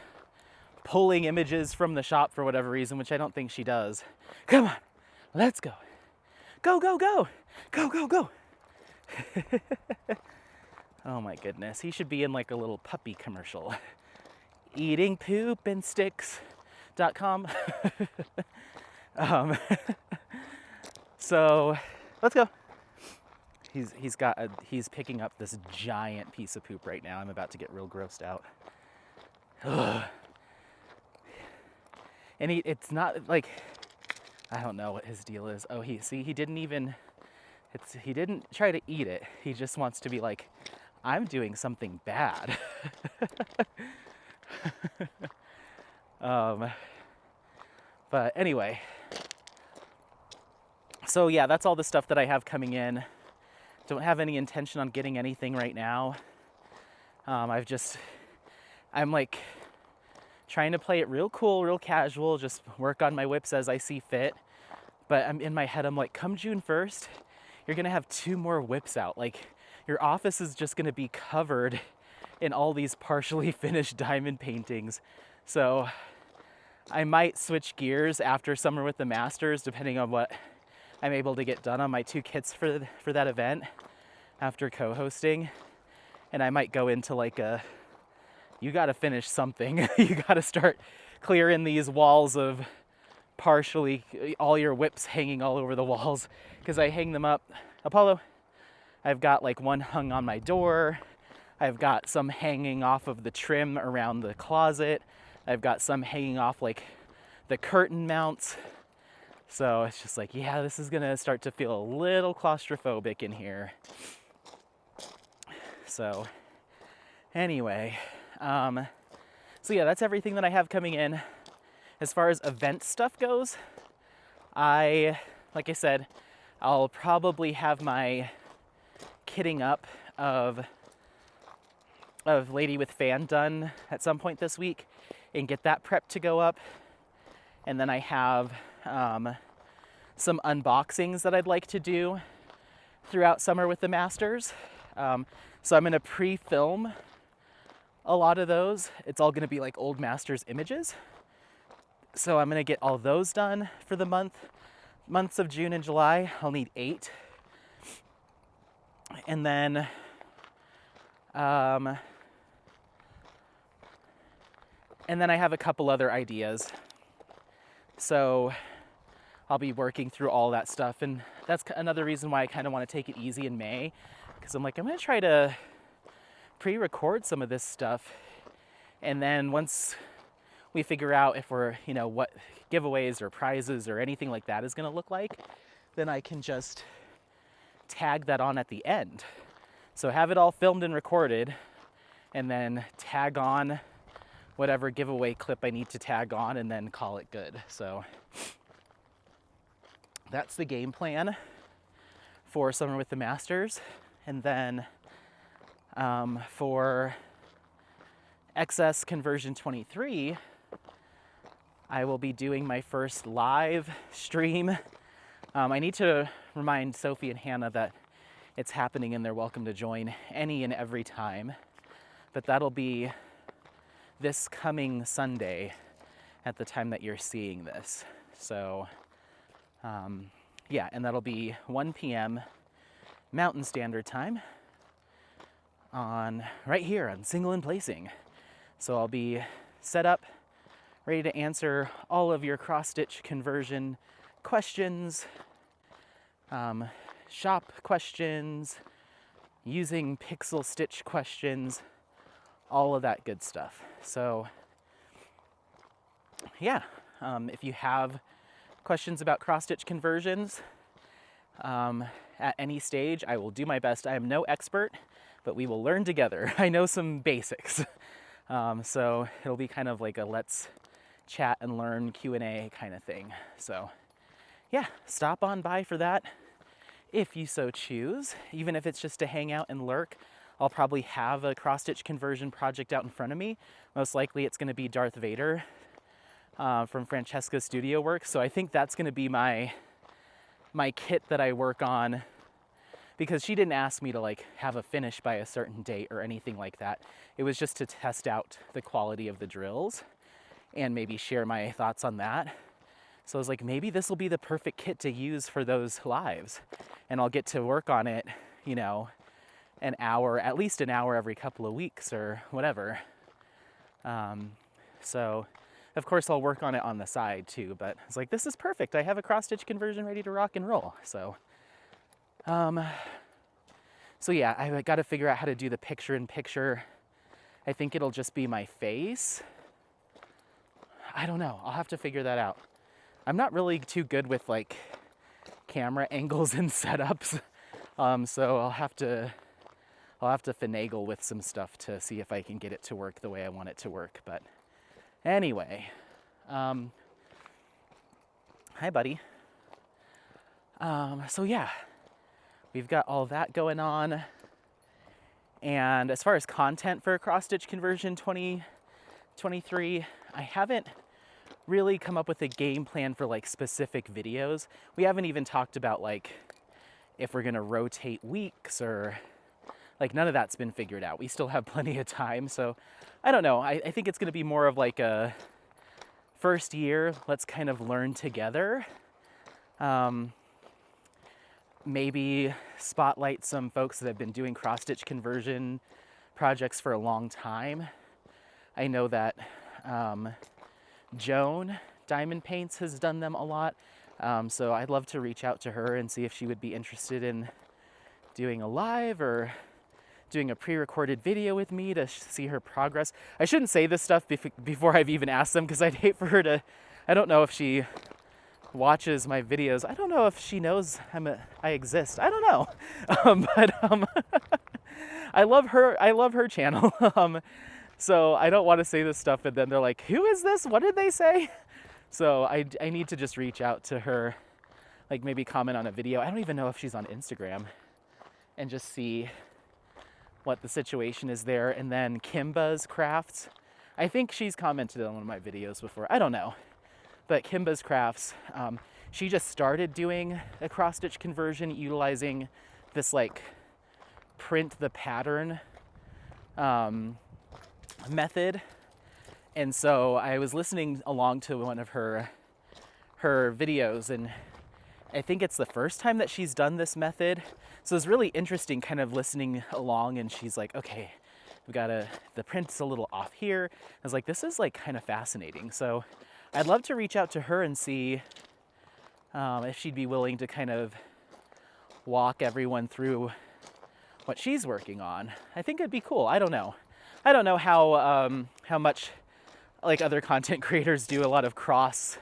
pulling images from the shop for whatever reason, which I don't think she does. Come on, let's go. Go, go, go. Go, go, go. Oh my goodness, he should be in a little puppy commercial. Eatingpoopindsticks.com. So let's go. He's picking up this giant piece of poop right now. I'm about to get real grossed out. Ugh. And it's not I don't know what his deal is. Oh, he didn't try to eat it. He just wants to be like, I'm doing something bad. But anyway, so yeah, that's all the stuff that I have coming in. Don't have any intention on getting anything right now. I'm like trying to play it real cool, real casual, just work on my whips as I see fit. But I'm in my head, I'm like, come June 1st, you're gonna have 2 more whips out. Like, your office is just gonna be covered in all these partially finished diamond paintings. So I might switch gears after Summer with the Masters, depending on what I'm able to get done on my 2 kits for that event after co-hosting. And I might go into like you gotta finish something. You gotta start clearing these walls of partially all your whips hanging all over the walls, because I hang them up. Apollo, I've got like one hung on my door. I've got some hanging off of the trim around the closet. I've got some hanging off like the curtain mounts. So it's just like, yeah, this is gonna start to feel a little claustrophobic in here. So anyway, so yeah, that's everything that I have coming in. As far as event stuff goes, like I said, I'll probably have my kitting up of Lady with Fan done at some point this week and get that prepped to go up. And then I have some unboxings that I'd like to do throughout Summer with the Masters. So I'm gonna pre-film a lot of those. It's all gonna be like old Masters images. So I'm gonna get all those done for the months of June and July. I'll need 8. And then I have a couple other ideas. So I'll be working through all that stuff, and that's another reason why I kind of want to take it easy in May, because I'm like, I'm gonna try to pre-record some of this stuff, and then once we figure out if we're, what giveaways or prizes or anything like that is going to look like, then I can just tag that on at the end. So have it all filmed and recorded, and then tag on whatever giveaway clip I need to tag on, and then call it good. So that's the game plan for Summer with the Masters. And then for XS Conversion 23, I will be doing my first live stream. I need to remind Sophie and Hannah that it's happening and they're welcome to join any and every time. But that'll be this coming Sunday at the time that you're seeing this. So, yeah, and that'll be 1 p.m. Mountain Standard Time right here on Single and Placing. So I'll be set up, ready to answer all of your cross-stitch conversion questions, shop questions, using pixel stitch questions, all of that good stuff. So yeah, if you have questions about cross-stitch conversions at any stage, I will do my best. I am no expert, but we will learn together. I know some basics. So it'll be kind of like a let's chat and learn Q&A kind of thing. So yeah, stop on by for that if you so choose. Even if it's just to hang out and lurk, I'll probably have a cross-stitch conversion project out in front of me. Most likely it's going to be Darth Vader from Francesca's Studio Works. So I think that's going to be my kit that I work on, because she didn't ask me to like have a finish by a certain date or anything like that. It was just to test out the quality of the drills and maybe share my thoughts on that. So I was like, maybe this will be the perfect kit to use for those lives, and I'll get to work on it, an hour, at least an hour every couple of weeks or whatever. So of course I'll work on it on the side too, but it's like, this is perfect. I have a cross-stitch conversion ready to rock and roll. So yeah, I got to figure out how to do the picture-in-picture. I think it'll just be my face. I don't know. I'll have to figure that out. I'm not really too good with like camera angles and setups, so I'll have to finagle with some stuff to see if I can get it to work the way I want it to work. But anyway, hi buddy. So yeah, we've got all that going on. And as far as content for Cross Stitch Conversion 2023, I haven't really come up with a game plan for like specific videos. We haven't even talked about like if we're gonna rotate weeks or like none of that's been figured out. We still have plenty of time, so I don't know. I think it's gonna be more of like a first year, let's kind of learn together. Maybe spotlight some folks that have been doing cross-stitch conversion projects for a long time. I know that Joan Diamond Paints has done them a lot, so I'd love to reach out to her and see if she would be interested in doing a live or doing a pre-recorded video with me to see her progress. I shouldn't say this stuff before I've even asked them, because I'd hate for her to, I don't know if she watches my videos. I don't know if she knows I exist. I don't know. I love her channel. So I don't want to say this stuff and then they're like, who is this? What did they say? So I need to just reach out to her, like maybe comment on a video. I don't even know if she's on Instagram, and just see what the situation is there. And then Kimba's Crafts, I think she's commented on one of my videos before. I don't know. But Kimba's Crafts, she just started doing a cross-stitch conversion utilizing this like print the pattern method. And so I was listening along to one of her videos, and I think it's the first time that she's done this method. So it's really interesting kind of listening along, and she's like, okay, we've got the print's a little off here. I was like, this is like kind of fascinating. So I'd love to reach out to her and see if she'd be willing to kind of walk everyone through what she's working on. I think it'd be cool. I don't know how much like other content creators do a lot of cross.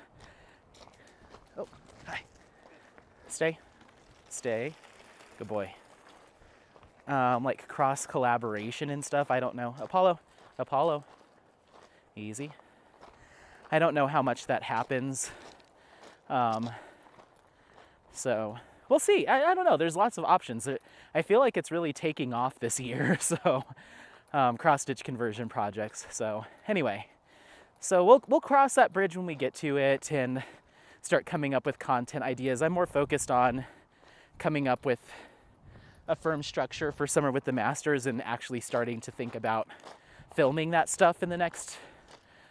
Oh, hi. Stay. Good boy. Like cross collaboration and stuff. I don't know. Apollo. Easy. I don't know how much that happens. So we'll see. I don't know. There's lots of options. I feel like it's really taking off this year. So cross-stitch conversion projects. So anyway, so we'll cross that bridge when we get to it and start coming up with content ideas. I'm more focused on coming up with a firm structure for Summer with the Masters and actually starting to think about filming that stuff in the next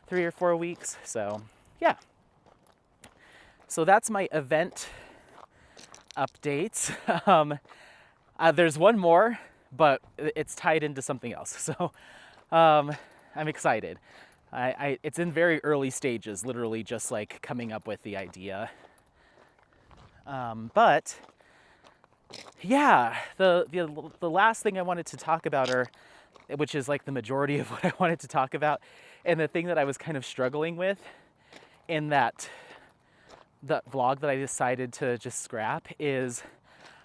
3 or 4 weeks. So yeah, so that's my event updates. There's one more, but it's tied into something else. So I'm excited. It's in very early stages, literally just like coming up with the idea. But yeah, the last thing I wanted to talk about, which is like the majority of what I wanted to talk about, and the thing that I was kind of struggling with in the vlog that I decided to just scrap, is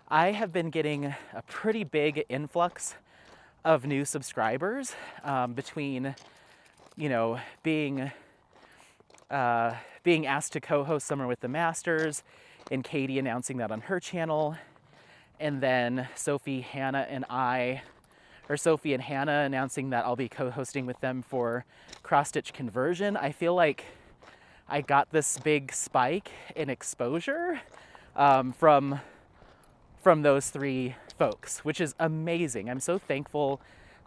I have been getting a pretty big influx of new subscribers between, you know, being asked to co-host Summer with the Masters, and Katie announcing that on her channel, and then Sophie and Hannah announcing that I'll be co-hosting with them for cross-stitch conversion. I feel like I got this big spike in exposure from those 3 folks, which is amazing. I'm so thankful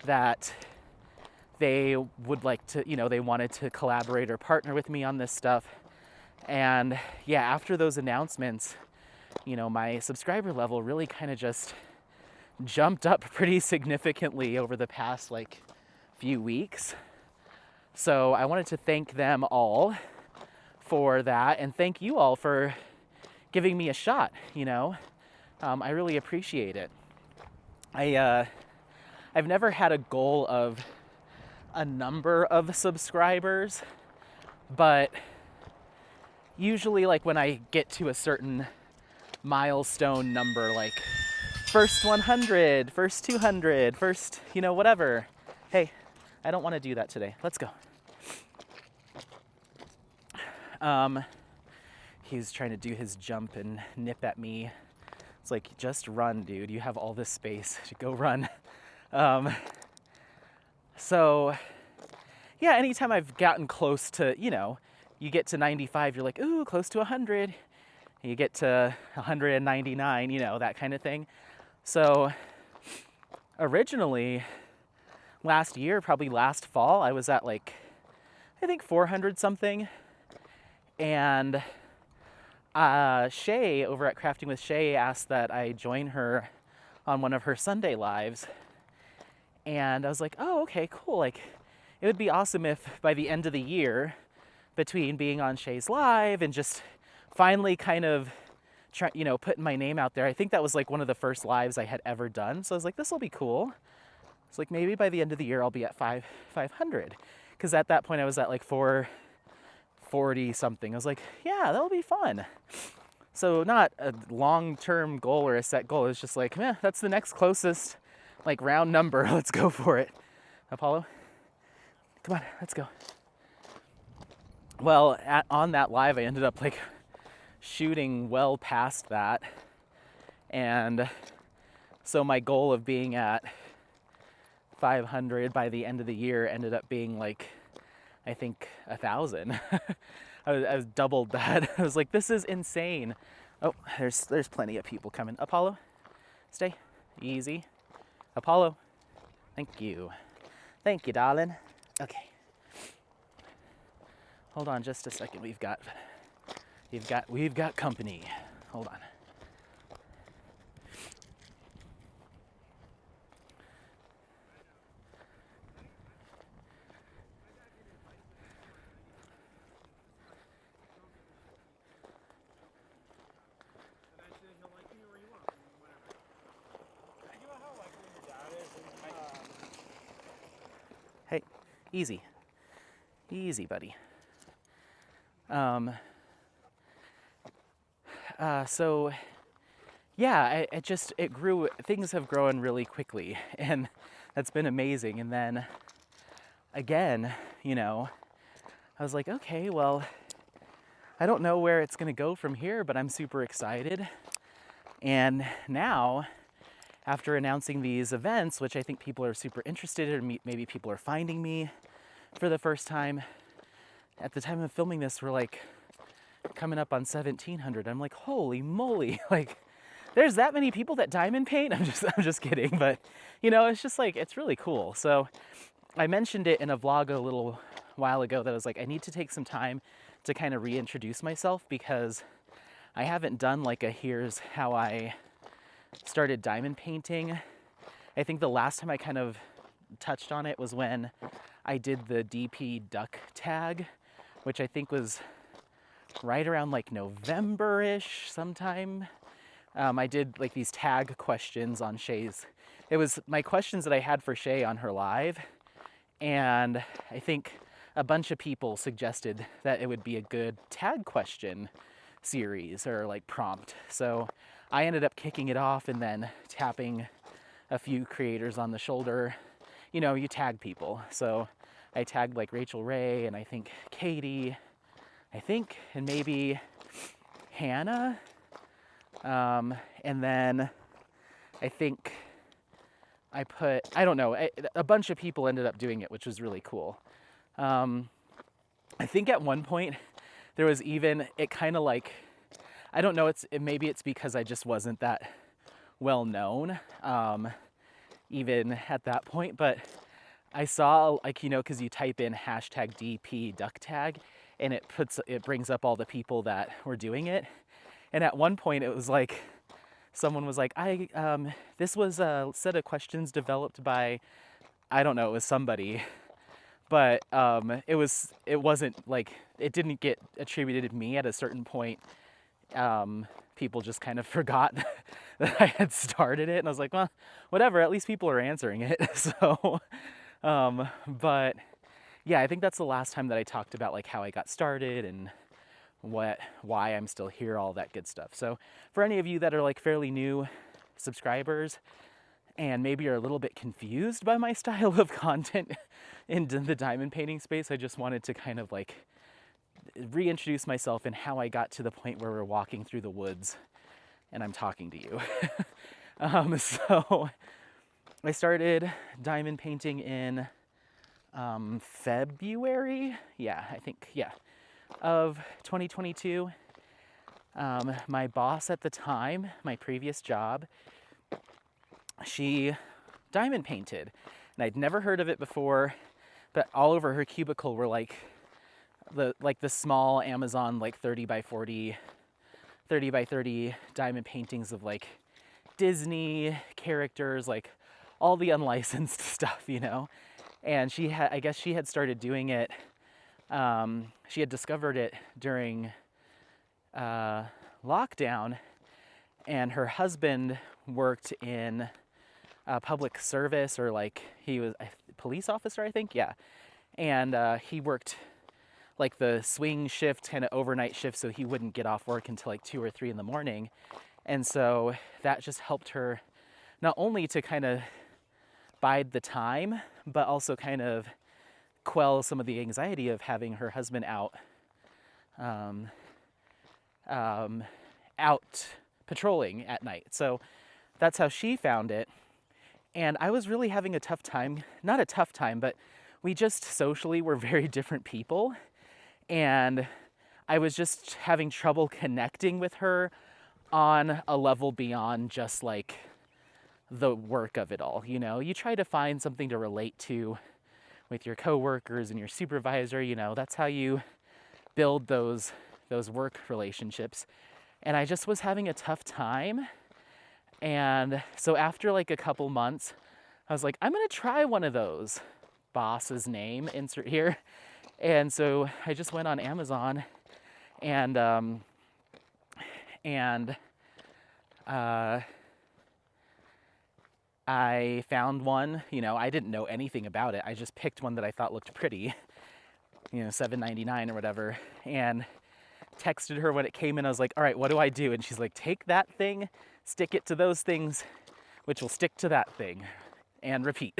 that they would like to, you know, they wanted to collaborate or partner with me on this stuff. And yeah, after those announcements, you know, my subscriber level really kind of just jumped up pretty significantly over the past like few weeks. So I wanted to thank them all for that, and thank you all for giving me a shot, you know. I really appreciate it. I've never had a goal of a number of subscribers, but usually like when I get to a certain milestone number, like first 100, first 200, first, you know, whatever. Hey, I don't want to do that today. Let's go. He's trying to do his jump and nip at me. It's like, just run, dude. You have all this space. Go run. So, yeah, anytime I've gotten close to, you know, you get to 95, you're like, ooh, close to 100. You get to 199, you know, that kind of thing. So, originally, last year, probably last fall, I was at like, I think 400 something. And Shay over at Crafting with Shay asked that I join her on one of her Sunday lives. And I was like, oh, okay, cool. Like, it would be awesome if by the end of the year, between being on Shay's live and just finally kind of you know, putting my name out there. I think that was like one of the first lives I had ever done. So I was like, this will be cool. It's like, maybe by the end of the year, I'll be at 500. Because at that point I was at like 440 something. I was like, yeah, that'll be fun. So not a long-term goal or a set goal. It's just like, that's the next closest like round number. Let's go for it. Apollo, come on, let's go. Well, on that live, I ended up like shooting well past that. And so my goal of being at 500 by the end of the year ended up being like, I think 1,000. I was doubled that. I was like, this is insane. Oh, there's plenty of people coming. Apollo, stay easy. Apollo, thank you. Thank you, darling. Okay. Hold on just a second. We've got company. Hold on. Hey, easy. Easy, buddy. So yeah, it grew, things have grown really quickly, and that's been amazing. And then again, you know, I was like, okay, well, I don't know where it's gonna go from here, but I'm super excited. And now, after announcing these events, which I think people are super interested in, or maybe people are finding me for the first time, at the time of filming this, we're like coming up on 1,700. I'm like, holy moly, like there's that many people that diamond paint? I'm just kidding, but you know, it's just like, it's really cool. So I mentioned it in a vlog a little while ago that I was like, I need to take some time to kind of reintroduce myself, because I haven't done like a here's how I started diamond painting. I think the last time I kind of touched on it was when I did the DP duck tag, which I think was right around like November-ish sometime. I did like these tag questions on Shay's. It was my questions that I had for Shay on her live, and I think a bunch of people suggested that it would be a good tag question series or like prompt. So I ended up kicking it off and then tapping a few creators on the shoulder. You know, you tag people. So I tagged like Rachel Ray, and I think Katie, and maybe Hannah. And then I think I put, I don't know, a bunch of people ended up doing it, which was really cool. I think at one point there was even, it kind of like, I don't know, maybe it's because I just wasn't that well known, even at that point, but I saw, like, you know, because you type in hashtag DP duck tag, and it brings up all the people that were doing it. And at one point it was like, someone was like, this was a set of questions developed by, I don't know, it was somebody, but it wasn't like, it didn't get attributed to me at a certain point. People just kind of forgot that I had started it, and I was like, well, whatever, at least people are answering it. So, but yeah, I think that's the last time that I talked about like how I got started and why I'm still here, all that good stuff. So for any of you that are like fairly new subscribers and maybe you're a little bit confused by my style of content in the diamond painting space, I just wanted to kind of like reintroduce myself and how I got to the point where we're walking through the woods and I'm talking to you. So I started diamond painting in February, of 2022. My boss at the time, my previous job, she diamond painted, and I'd never heard of it before, but all over her cubicle were like the small Amazon like 30 by 30 diamond paintings of like Disney characters, like all the unlicensed stuff, you know. And I guess she had started doing it. She had discovered it during lockdown, and her husband worked in public service, or like he was a police officer, I think. Yeah. And he worked like the swing shift, kind of overnight shift, so he wouldn't get off work until like 2 or 3 in the morning. And so that just helped her not only to kind of bide the time, but also kind of quell some of the anxiety of having her husband out patrolling at night. So that's how she found it. And I was really having a tough time, not a tough time, but we just socially were very different people. And I was just having trouble connecting with her on a level beyond just like the work of it all. You know, you try to find something to relate to with your coworkers and your supervisor, you know, that's how you build those work relationships. And I just was having a tough time. And so after like a couple months, I was like, I'm going to try one of those. Boss's name, insert here. And so I just went on Amazon and I found one. You know, I didn't know anything about it. I just picked one that I thought looked pretty, you know, $7.99 or whatever, and texted her when it came in. I was like, all right, what do I do? And she's like, take that thing, stick it to those things, which will stick to that thing, and repeat.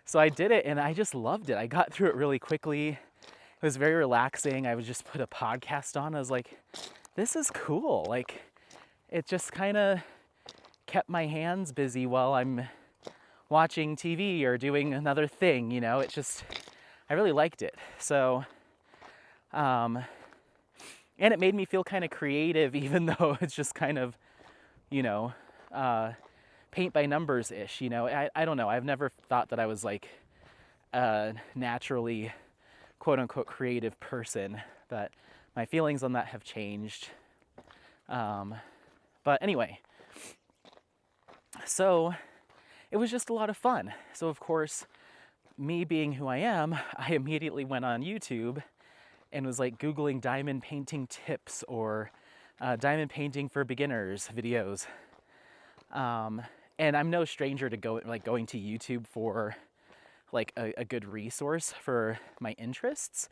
So I did it, and I just loved it. I got through it really quickly. It was very relaxing. I would just put a podcast on. I was like, this is cool. Like, it just kind of kept my hands busy while I'm watching TV or doing another thing, you know. It just, I really liked it. So, and it made me feel kind of creative, even though it's just kind of, you know, paint by numbers ish, you know. I don't know. I've never thought that I was like a naturally quote unquote creative person, but my feelings on that have changed. But anyway, so it was just a lot of fun. So of course, me being who I am, I immediately went on YouTube and was like Googling diamond painting tips or diamond painting for beginners videos. And I'm no stranger to going to YouTube for like a good resource for my interests.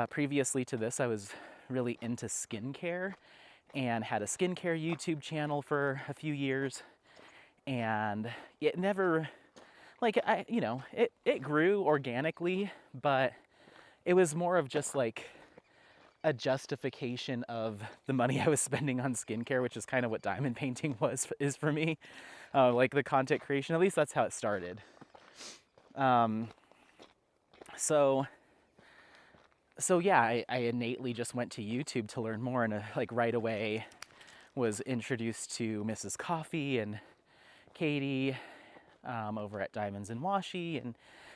Previously to this, I was really into skincare and had a skincare YouTube channel for a few years. And it never, like, it grew organically, but it was more of just like a justification of the money I was spending on skincare, which is kind of what diamond painting is for me. Like the content creation, at least that's how it started. So yeah, I innately just went to YouTube to learn more, and like right away was introduced to Mrs. Coffee and Katie over at Diamonds and Washi, and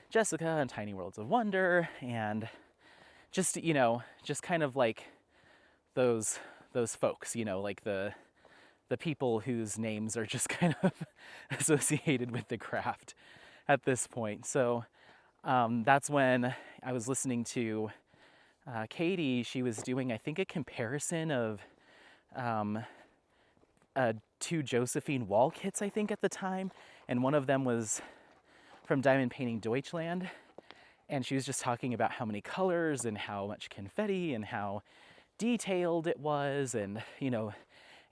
Jessica and Tiny Worlds of Wonder, and just, you know, just kind of like those folks, you know, like the people whose names are just kind of associated with the craft at this point. So that's when I was listening to Katie. She was doing, I think, a comparison of 2 Josephine wall kits, I think, at the time, and one of them was from Diamond Painting Deutschland, and she was just talking about how many colors and how much confetti and how detailed it was, and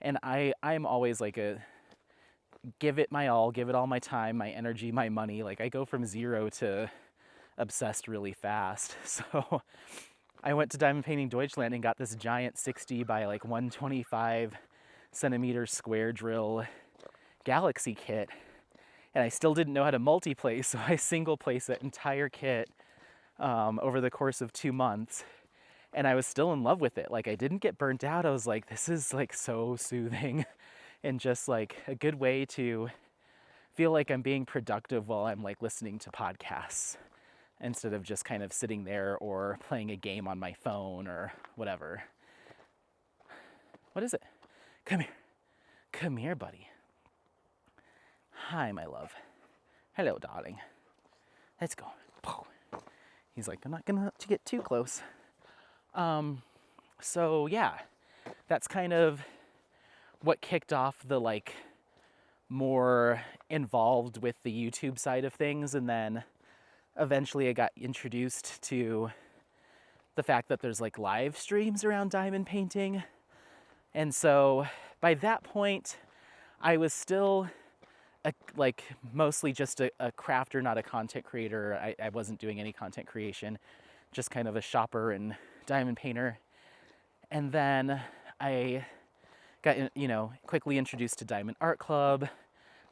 and I'm always like a give it my all, give it all my time, my energy, my money. Like I go from 0 to obsessed really fast. So I went to Diamond Painting Deutschland and got this giant 60 by like 125 centimeter square drill galaxy kit, and I still didn't know how to multi-place, so I single place that entire kit over the course of 2 months, and I was still in love with it. Like I didn't get burnt out. I was like, this is like so soothing and just like a good way to feel like I'm being productive while I'm like listening to podcasts instead of just kind of sitting there or playing a game on my phone or whatever. What is it? Come here. Come here, buddy. Hi, my love. Hello, darling. Let's go. He's like, I'm not gonna let you get too close. So yeah, that's kind of what kicked off the like more involved with the YouTube side of things, and then eventually I got introduced to the fact that there's like live streams around diamond painting. And so by that point, I was still like mostly just a crafter, not a content creator. I wasn't doing any content creation, just kind of a shopper and diamond painter. And then I got, quickly introduced to Diamond Art Club.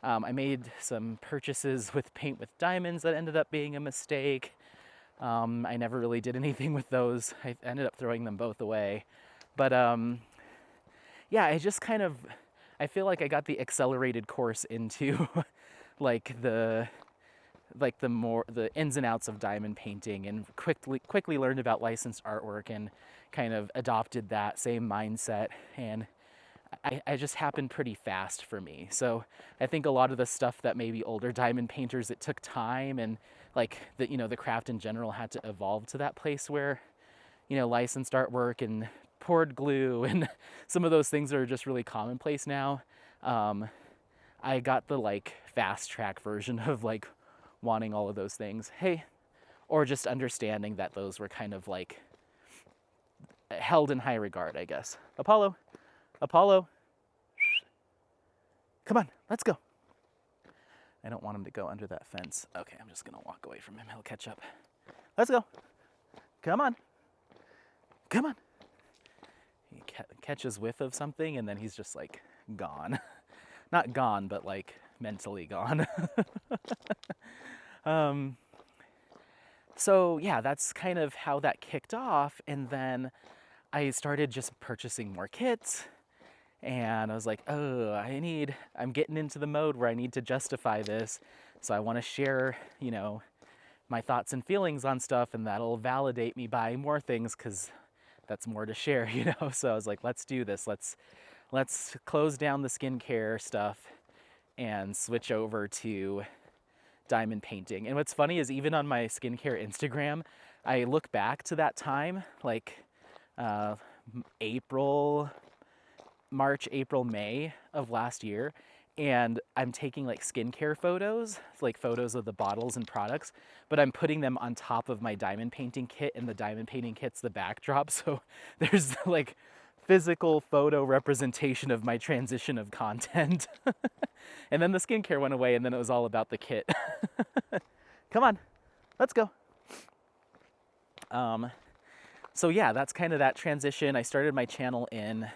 I made some purchases with paint with diamonds that ended up being a mistake. I never really did anything with those. I ended up throwing them both away. But yeah, I just kind of, I feel like I got the accelerated course into like the ins and outs of diamond painting, and quickly learned about licensed artwork and kind of adopted that same mindset, and I just happened pretty fast for me. So I think a lot of the stuff that maybe older diamond painters, it took time, and like the craft in general had to evolve to that place where licensed artwork and poured glue and some of those things are just really commonplace now. I got the like fast track version of like wanting all of those things. Hey, or just understanding that those were kind of like held in high regard, I guess. Apollo, come on, let's go. I don't want him to go under that fence. Okay, I'm just gonna walk away from him. He'll catch up. Let's go. Come on. He catches whiff of something and then he's just like gone. Not gone, but like mentally gone. So yeah, that's kind of how that kicked off. And then I started just purchasing more kits, and I was like, oh, I'm getting into the mode where I need to justify this. So I want to share, my thoughts and feelings on stuff, and that'll validate me buying more things because that's more to share, So I was like, let's do this. Let's close down the skincare stuff and switch over to diamond painting. And what's funny is even on my skincare Instagram, I look back to that time, like March, April, May of last year, and I'm taking like skincare photos, like photos of the bottles and products, but I'm putting them on top of my diamond painting kit, and the diamond painting kit's the backdrop. So there's like physical photo representation of my transition of content. And then the skincare went away, and then it was all about the kit. Come on, let's go. So yeah, that's kind of that transition. I started my channel in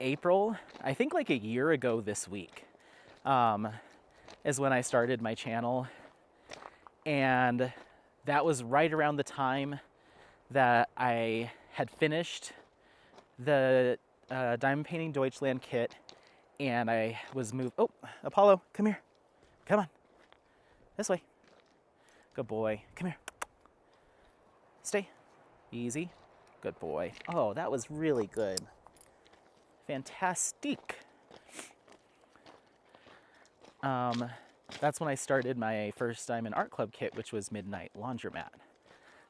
April, I think like a year ago this week, is when I started my channel. And that was right around the time that I had finished the Diamond Painting Deutschland kit, and I was moved. Oh, Apollo, come here. Come on. This way. Good boy. Come here. Stay. Easy. Good boy. Oh, that was really good. Fantastic. That's when I started my first Diamond Art Club kit, which was Midnight Laundromat.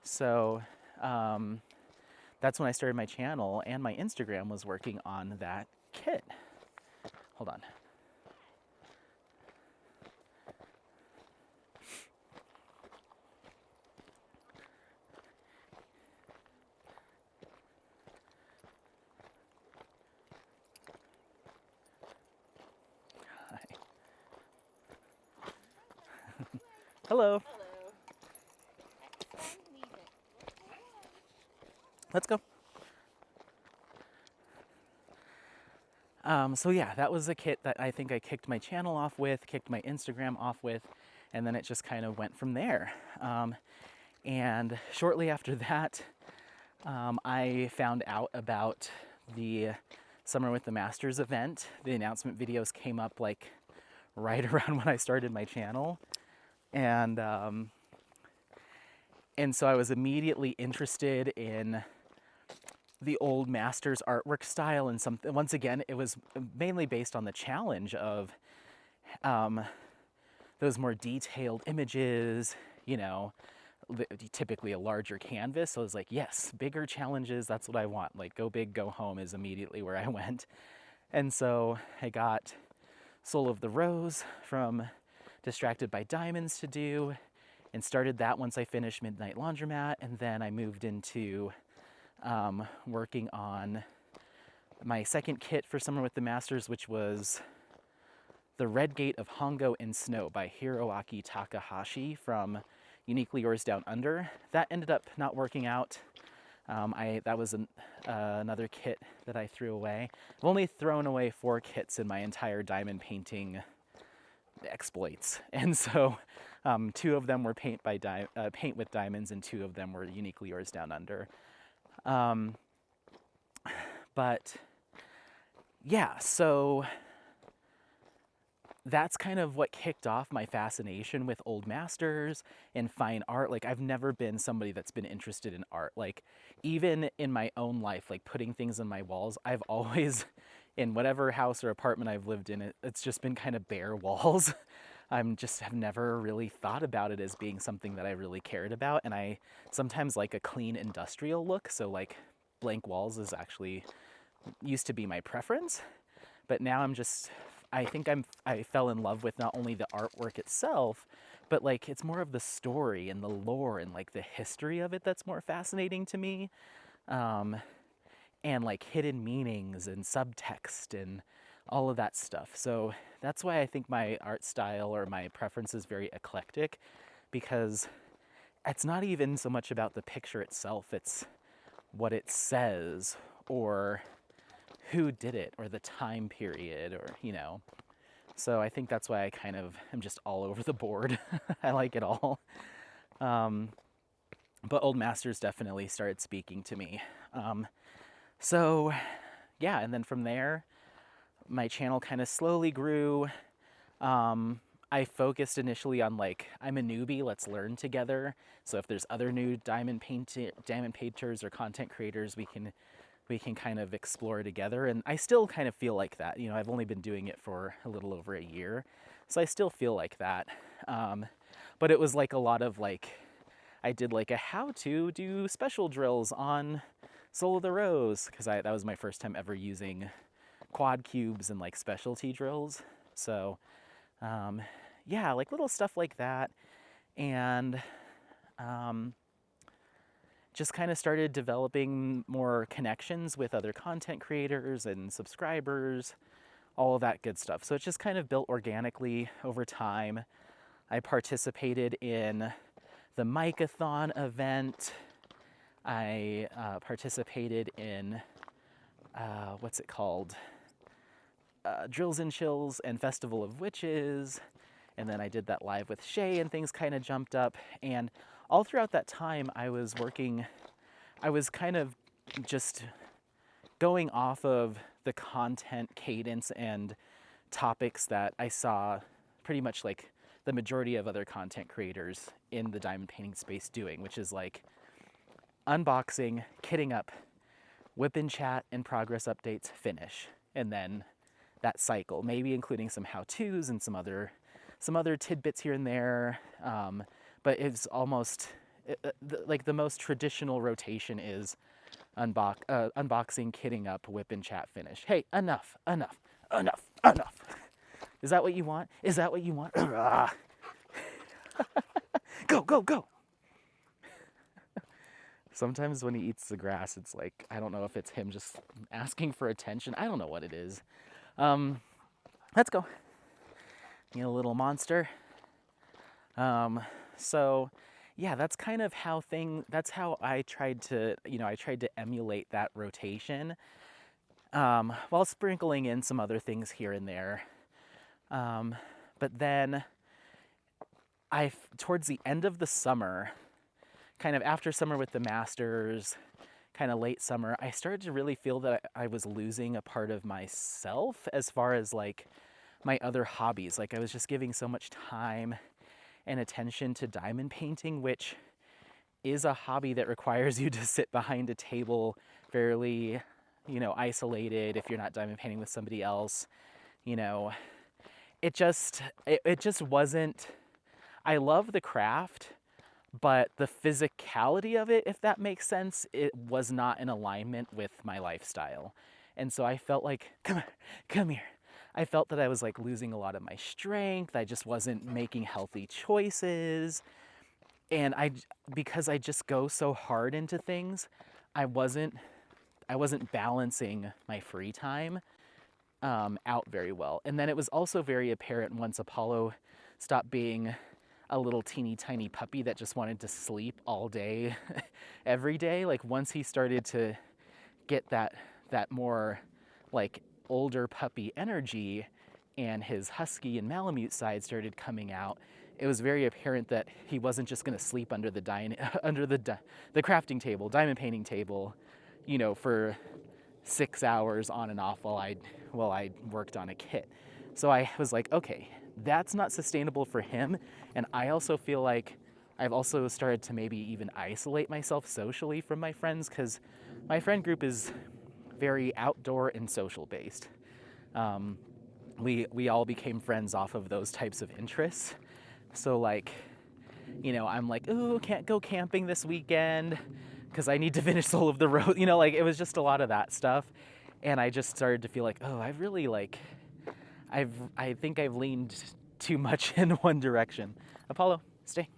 So that's when I started my channel, and my Instagram was working on that kit. Hold on. Hello. Hello. Let's go. So yeah, that was a kit that I think I kicked my channel off with, kicked my Instagram off with, and then it just kind of went from there. And shortly after that, I found out about the Summer with the Masters event. The announcement videos came up like right around when I started my channel. And so I was immediately interested in the old Masters artwork style, and something, once again, it was mainly based on the challenge of those more detailed images, you know, typically a larger canvas. So I was like, yes, bigger challenges, that's what I want. Like, go big, go home is immediately where I went. And so I got Soul of the Rose from Distracted by Diamonds to do, and started that once I finished Midnight Laundromat, and then I moved into working on my second kit for Summer with the Masters, which was The Red Gate of Hongo in Snow by Hiroaki Takahashi from Uniquely Yours Down Under. That ended up not working out. That was another kit that I threw away. I've only thrown away 4 kits in my entire diamond painting exploits, and so 2 of them were paint with diamonds, and 2 of them were Uniquely Yours Down Under. But yeah, so that's kind of what kicked off my fascination with old masters and fine art. Like, I've never been somebody that's been interested in art. Like, even in my own life, like putting things on my walls, I've always, in whatever house or apartment I've lived in, it's just been kind of bare walls. Have never really thought about it as being something that I really cared about. And I sometimes like a clean industrial look. So like blank walls is actually used to be my preference. But now I fell in love with not only the artwork itself, but like it's more of the story and the lore and like the history of it that's more fascinating to me. And like hidden meanings and subtext and all of that stuff. So that's why I think my art style or my preference is very eclectic, because it's not even so much about the picture itself, it's what it says or who did it or the time period, or, you know. So I think that's why I kind of am just all over the board. I like it all. But Old Masters definitely started speaking to me. So yeah, and then from there, my channel kind of slowly grew. I focused initially on like, I'm a newbie, let's learn together. So if there's other new diamond painters or content creators, we can kind of explore together. And I still kind of feel like that. You know, I've only been doing it for a little over a year, so I still feel like that. But it was like a lot of like, I did like a how to do special drills on Soul of the Rose, because that was my first time ever using quad cubes and like specialty drills. So yeah, like little stuff like that. And just kind of started developing more connections with other content creators and subscribers, all of that good stuff. So it just kind of built organically over time. I participated in the Mic-a-thon event. I participated in, what's it called? Drills and Chills and Festival of Witches. And then I did that live with Shay, and things kind of jumped up. And all throughout that time, I was kind of just going off of the content cadence and topics that I saw pretty much like the majority of other content creators in the diamond painting space doing, which is like unboxing, kitting up, whip and chat, and progress updates, finish. And then that cycle, maybe including some how-tos and some other tidbits here and there. But it's almost like the most traditional rotation is unboxing, kitting up, whip and chat, finish. Hey, enough. Is that what you want? Is that what you want? Go. Sometimes when he eats the grass, it's like, I don't know if it's him just asking for attention. I don't know what it is. Let's go. You little monster. So yeah, that's kind of that's how I tried to, I tried to emulate that rotation, while sprinkling in some other things here and there. But then towards the end of the summer, kind of after summer with the masters, kind of late summer, I started to really feel that I was losing a part of myself as far as like my other hobbies. Like I was just giving so much time and attention to diamond painting, which is a hobby that requires you to sit behind a table fairly, isolated if you're not diamond painting with somebody else. You know, it just wasn't. I love the craft, but the physicality of it, if that makes sense, it was not in alignment with my lifestyle. And so I felt like, come here. I felt that I was like losing a lot of my strength. I just wasn't making healthy choices. And because I just go so hard into things, I wasn't balancing my free time out very well. And then it was also very apparent once Apollo stopped being a little teeny tiny puppy that just wanted to sleep all day, every day. Like once he started to get that more like older puppy energy, and his husky and Malamute side started coming out, it was very apparent that he wasn't just going to sleep under the the crafting table, diamond painting table, for 6 hours on and off while I worked on a kit. So I was like, okay, that's not sustainable for him. And I also feel like I've also started to maybe even isolate myself socially from my friends, because my friend group is very outdoor and social based. We all became friends off of those types of interests. So like, I'm like, ooh, can't go camping this weekend because I need to finish Soul of the Road. Like it was just a lot of that stuff. And I just started to feel like, oh, I really like, I think I've leaned too much in one direction. Apollo, stay.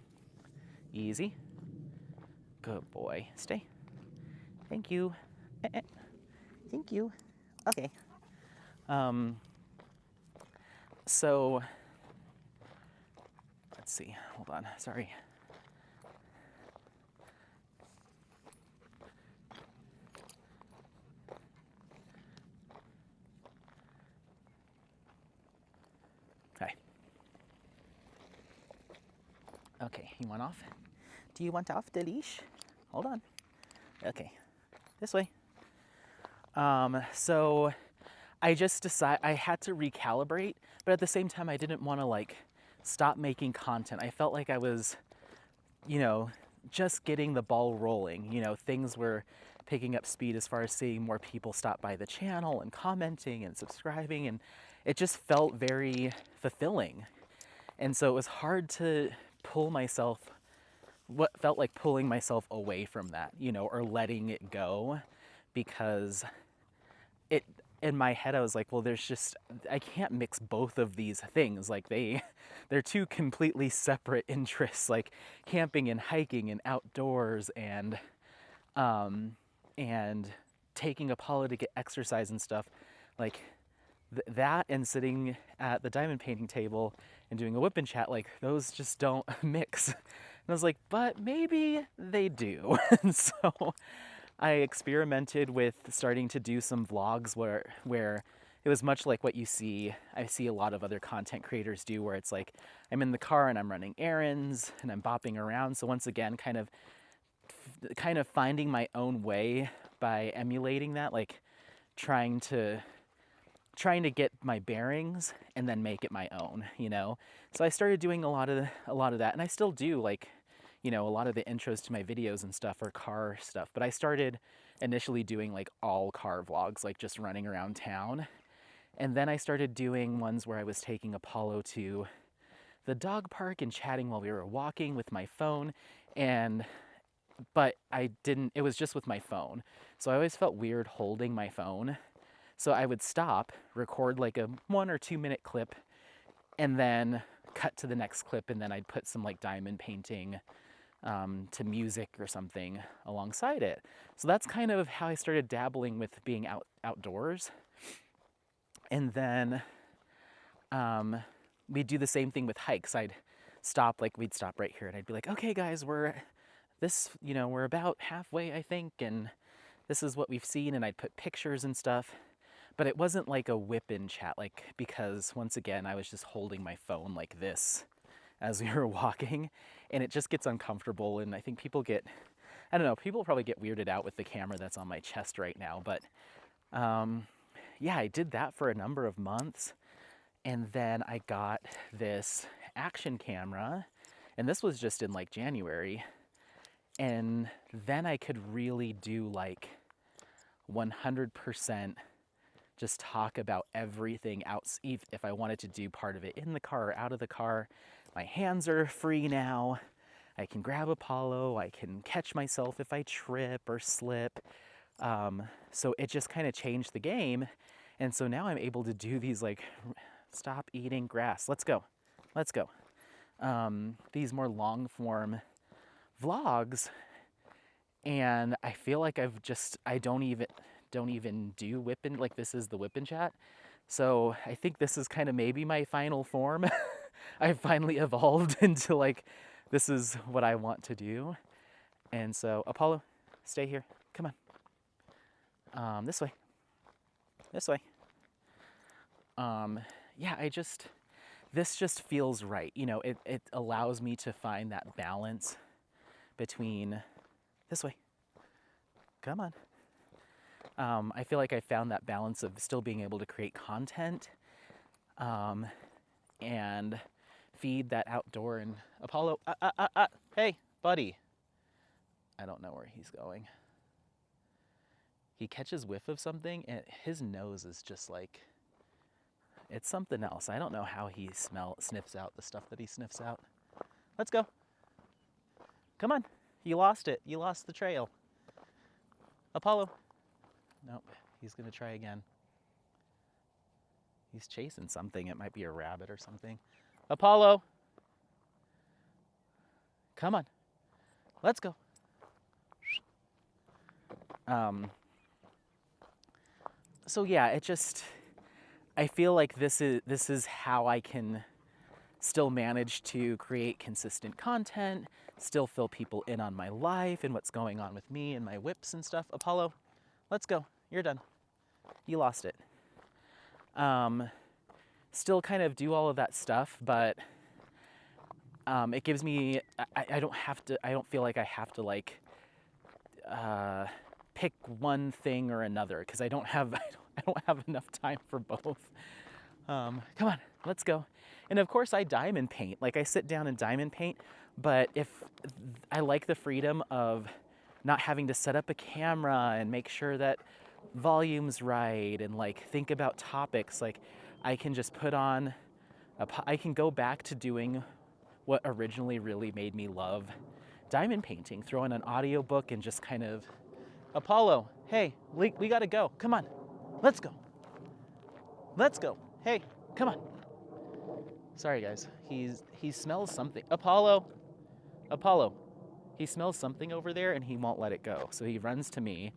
Easy. Good boy. Stay. Thank you. Thank you. Okay. So, let's see. Hold on. Sorry. Hi. Okay, you want off? Do you want off the leash? Hold on. Okay. This way. So I just decided I had to recalibrate, but at the same time, I didn't want to like stop making content. I felt like I was, just getting the ball rolling. Things were picking up speed as far as seeing more people stop by the channel and commenting and subscribing, and it just felt very fulfilling. And so it was hard to what felt like pulling myself away from that, or letting it go, because in my head I was like, well, I can't mix both of these things. Like they're two completely separate interests, like camping and hiking and outdoors and taking Apollo to get exercise and stuff. Like that and sitting at the diamond painting table and doing a whip and chat, like those just don't mix. And I was like, but maybe they do. And so I experimented with starting to do some vlogs where it was much like what I see a lot of other content creators do, where it's like I'm in the car and I'm running errands and I'm bopping around. So once again, kind of finding my own way by emulating that, like trying to get my bearings and then make it my own, So I started doing a lot of that, and I still do, like, a lot of the intros to my videos and stuff are car stuff. But I started initially doing like all car vlogs, like just running around town. And then I started doing ones where I was taking Apollo to the dog park and chatting while we were walking with my phone. But it was just with my phone. So I always felt weird holding my phone. So I would stop, record like a 1 or 2 minute clip, and then cut to the next clip. And then I'd put some like diamond painting to music or something alongside it. So that's kind of how I started dabbling with being outdoors. And then we do the same thing with hikes. stop, like we'd stop right here and I'd be like, okay guys, we're about halfway, I think, and this is what we've seen, and I'd put pictures and stuff. But it wasn't like a whip-in chat, like, because once again, I was just holding my phone like this as we were walking, and it just gets uncomfortable, and I think people probably get weirded out with the camera that's on my chest right now, but yeah, I did that for a number of months, and then I got this action camera, and this was just in like January, and then I could really do like 100% just talk about everything out. If I wanted to do part of it in the car or out of the car, my hands are free now. I can grab Apollo, I can catch myself if I trip or slip. So it just kind of changed the game. And so now I'm able to do these like, stop eating grass, let's go. These more long form vlogs. And I feel like I don't even do whip-in, like this is the whip-in chat. So I think this is kind of maybe my final form. I've finally evolved into like, this is what I want to do. And so Apollo, stay here, come on. This way. Yeah, this just feels right. You know, it allows me to find that balance between, this way, come on. I feel like I found that balance of still being able to create content and feed that outdoor. And Apollo, hey, buddy. I don't know where he's going. He catches whiff of something and his nose is just like, it's something else. I don't know how he sniffs out the stuff that he sniffs out. Let's go. Come on. You lost it. You lost the trail. Apollo. Nope. He's going to try again. He's chasing something. It might be a rabbit or something. Apollo. Come on. Let's go. So yeah, I feel like this is how I can still manage to create consistent content, still fill people in on my life and what's going on with me and my whips and stuff. Apollo, let's go. You're done. You lost it. Still kind of do all of that stuff, but it gives me, I don't feel like I have to like pick one thing or another, because I don't have enough time for both. Come on, let's go. And of course I diamond paint, like I sit down and diamond paint, but if I like the freedom of not having to set up a camera and make sure that volume's right and like think about topics, like I can just put on, I can go back to doing what originally really made me love diamond painting, throw in an audiobook and just kind of, Apollo, hey, we gotta go, come on, let's go. Hey, come on. Sorry guys, he smells something. Apollo, he smells something over there and he won't let it go. So he runs to me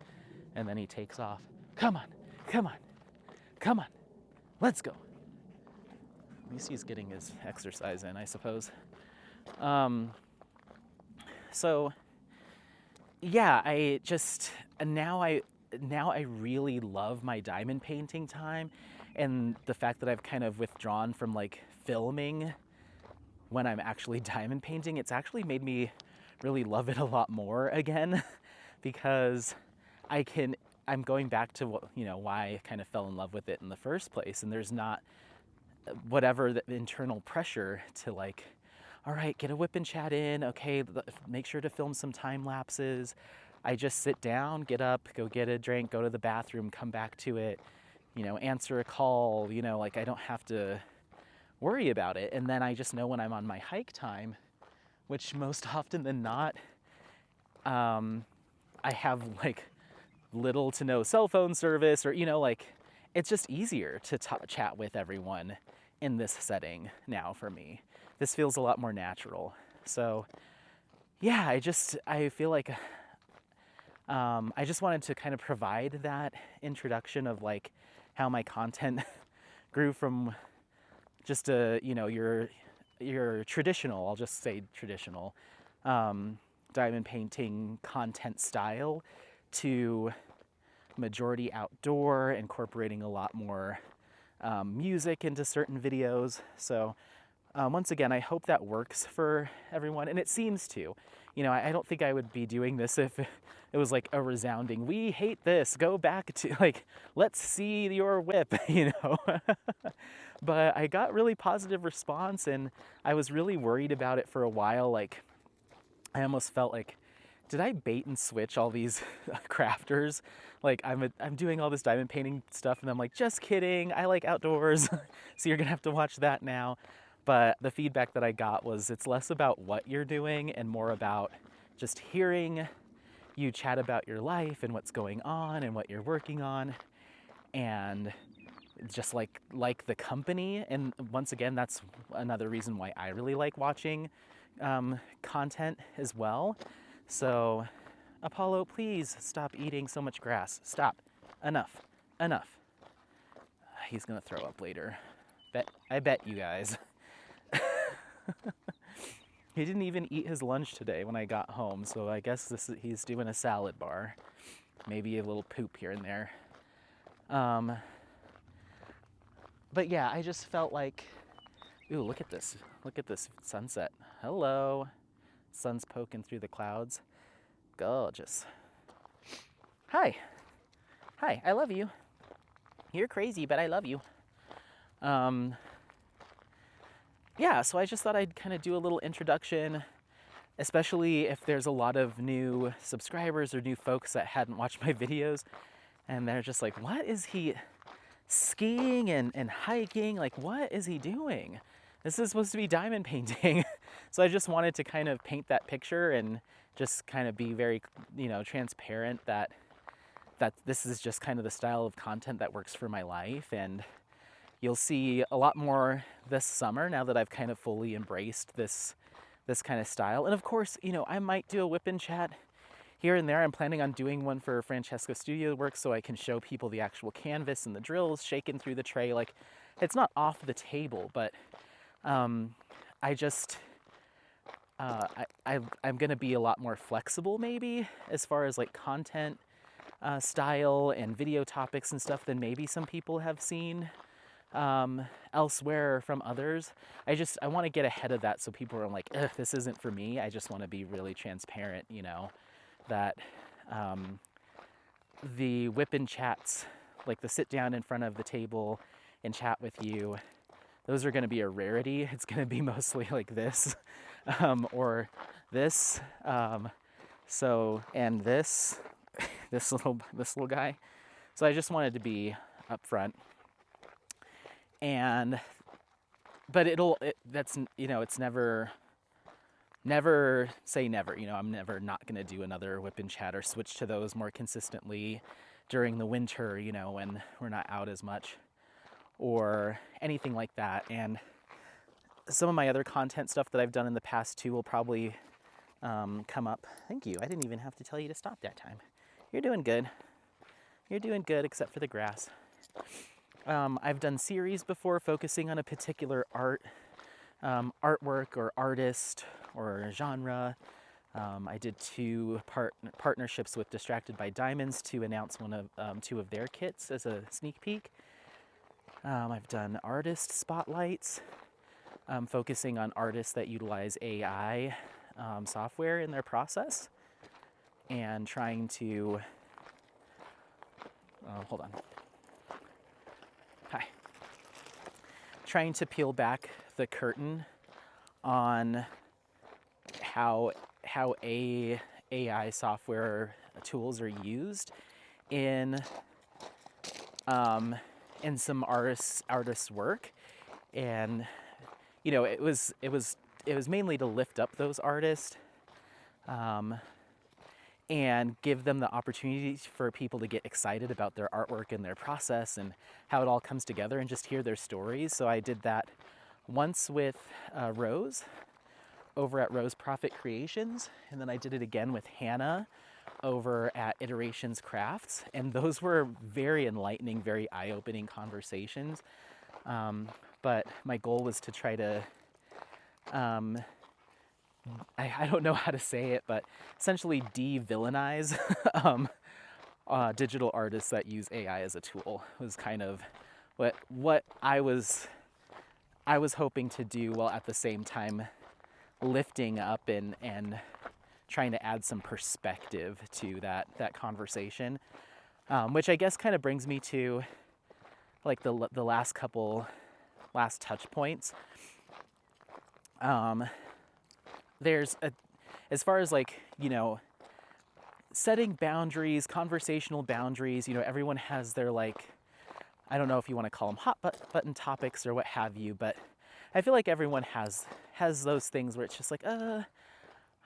and then he takes off. Come on, let's go. At least he's getting his exercise in, I suppose. So yeah, now I really love my diamond painting time, and the fact that I've kind of withdrawn from like filming when I'm actually diamond painting, it's actually made me really love it a lot more again, because I'm going back to what, why I kind of fell in love with it in the first place, and there's not whatever the internal pressure to like, all right, get a whip and chat in, okay, make sure to film some time lapses. I just sit down, get up, go get a drink, go to the bathroom, come back to it, answer a call, like I don't have to worry about it. And then I just know when I'm on my hike time, which most often than not, I have like little to no cell phone service, or, like it's just easier to chat with everyone in this setting now for me. This feels a lot more natural. So yeah, I feel like I just wanted to kind of provide that introduction of like how my content grew from just your your traditional, I'll just say traditional, diamond painting content style to majority outdoor, incorporating a lot more music into certain videos. So once again, I hope that works for everyone, and it seems to. You know, I don't think I would be doing this if it was like a resounding, we hate this, go back to, like, let's see your whip, you know. But I got really positive response, and I was really worried about it for a while. Like, I almost felt like, did I bait and switch all these crafters? Like, I'm doing all this diamond painting stuff, and I'm like, just kidding, I like outdoors, so you're gonna have to watch that now. But the feedback that I got was it's less about what you're doing and more about just hearing you chat about your life and what's going on and what you're working on, and just like the company. And once again, that's another reason why I really like watching content as well. So Apollo, please stop eating so much grass. Stop. Enough. He's gonna throw up later. I bet you guys. He didn't even eat his lunch today when I got home, so I guess he's doing a salad bar. Maybe a little poop here and there. But yeah, I just felt like, ooh, look at this. Look at this sunset. Hello. Sun's poking through the clouds. Gorgeous. Hi, I love you. You're crazy, but I love you. Yeah, so I just thought I'd kind of do a little introduction, especially if there's a lot of new subscribers or new folks that hadn't watched my videos, and they're just like, what is he skiing and hiking? Like, what is he doing? This is supposed to be diamond painting. So I just wanted to kind of paint that picture and just kind of be very, transparent that this is just kind of the style of content that works for my life. And you'll see a lot more this summer now that I've kind of fully embraced this kind of style. And of course, I might do a whip and chat here and there. I'm planning on doing one for Francesca Studio Works so I can show people the actual canvas and the drills shaking through the tray. Like, it's not off the table, but I'm gonna be a lot more flexible maybe as far as like content style and video topics and stuff than maybe some people have seen elsewhere from others. I want to get ahead of that so people are like, ugh, this isn't for me. I just want to be really transparent, that the whip and chats, like the sit down in front of the table and chat with you, those are going to be a rarity. It's going to be mostly like this or this. And this little guy. So I just wanted to be upfront. But it's never say never. I'm never not going to do another whip and chat or switch to those more consistently during the winter, when we're not out as much or anything like that. And some of my other content stuff that I've done in the past too will probably come up. Thank you. I didn't even have to tell you to stop that time. You're doing good. You're doing good, except for the grass. I've done series before focusing on a particular artwork or artist or genre. I did 2 partnerships with Distracted by Diamonds to announce 2 of their kits as a sneak peek. I've done artist spotlights, focusing on artists that utilize AI software in their process and trying to, hold on. Hi. Trying to peel back the curtain on how AI software tools are used in some artists' work. And it was mainly to lift up those artists and give them the opportunity for people to get excited about their artwork and their process and how it all comes together and just hear their stories. So I did that once with Rose over at Rose Profit Creations, and then I did it again with Hannah over at Iterations Crafts, and those were very enlightening, very eye-opening conversations. But my goal was to try to um, I don't know how to say it, but essentially de-villainize digital artists that use AI as a tool was kind of what I was hoping to do, while at the same time lifting up and trying to add some perspective to that conversation, which I guess kind of brings me to like the last touch points. There's as far as like, setting boundaries, conversational boundaries, everyone has their like, I don't know if you want to call them hot button topics or what have you, but I feel like everyone has those things where it's just like,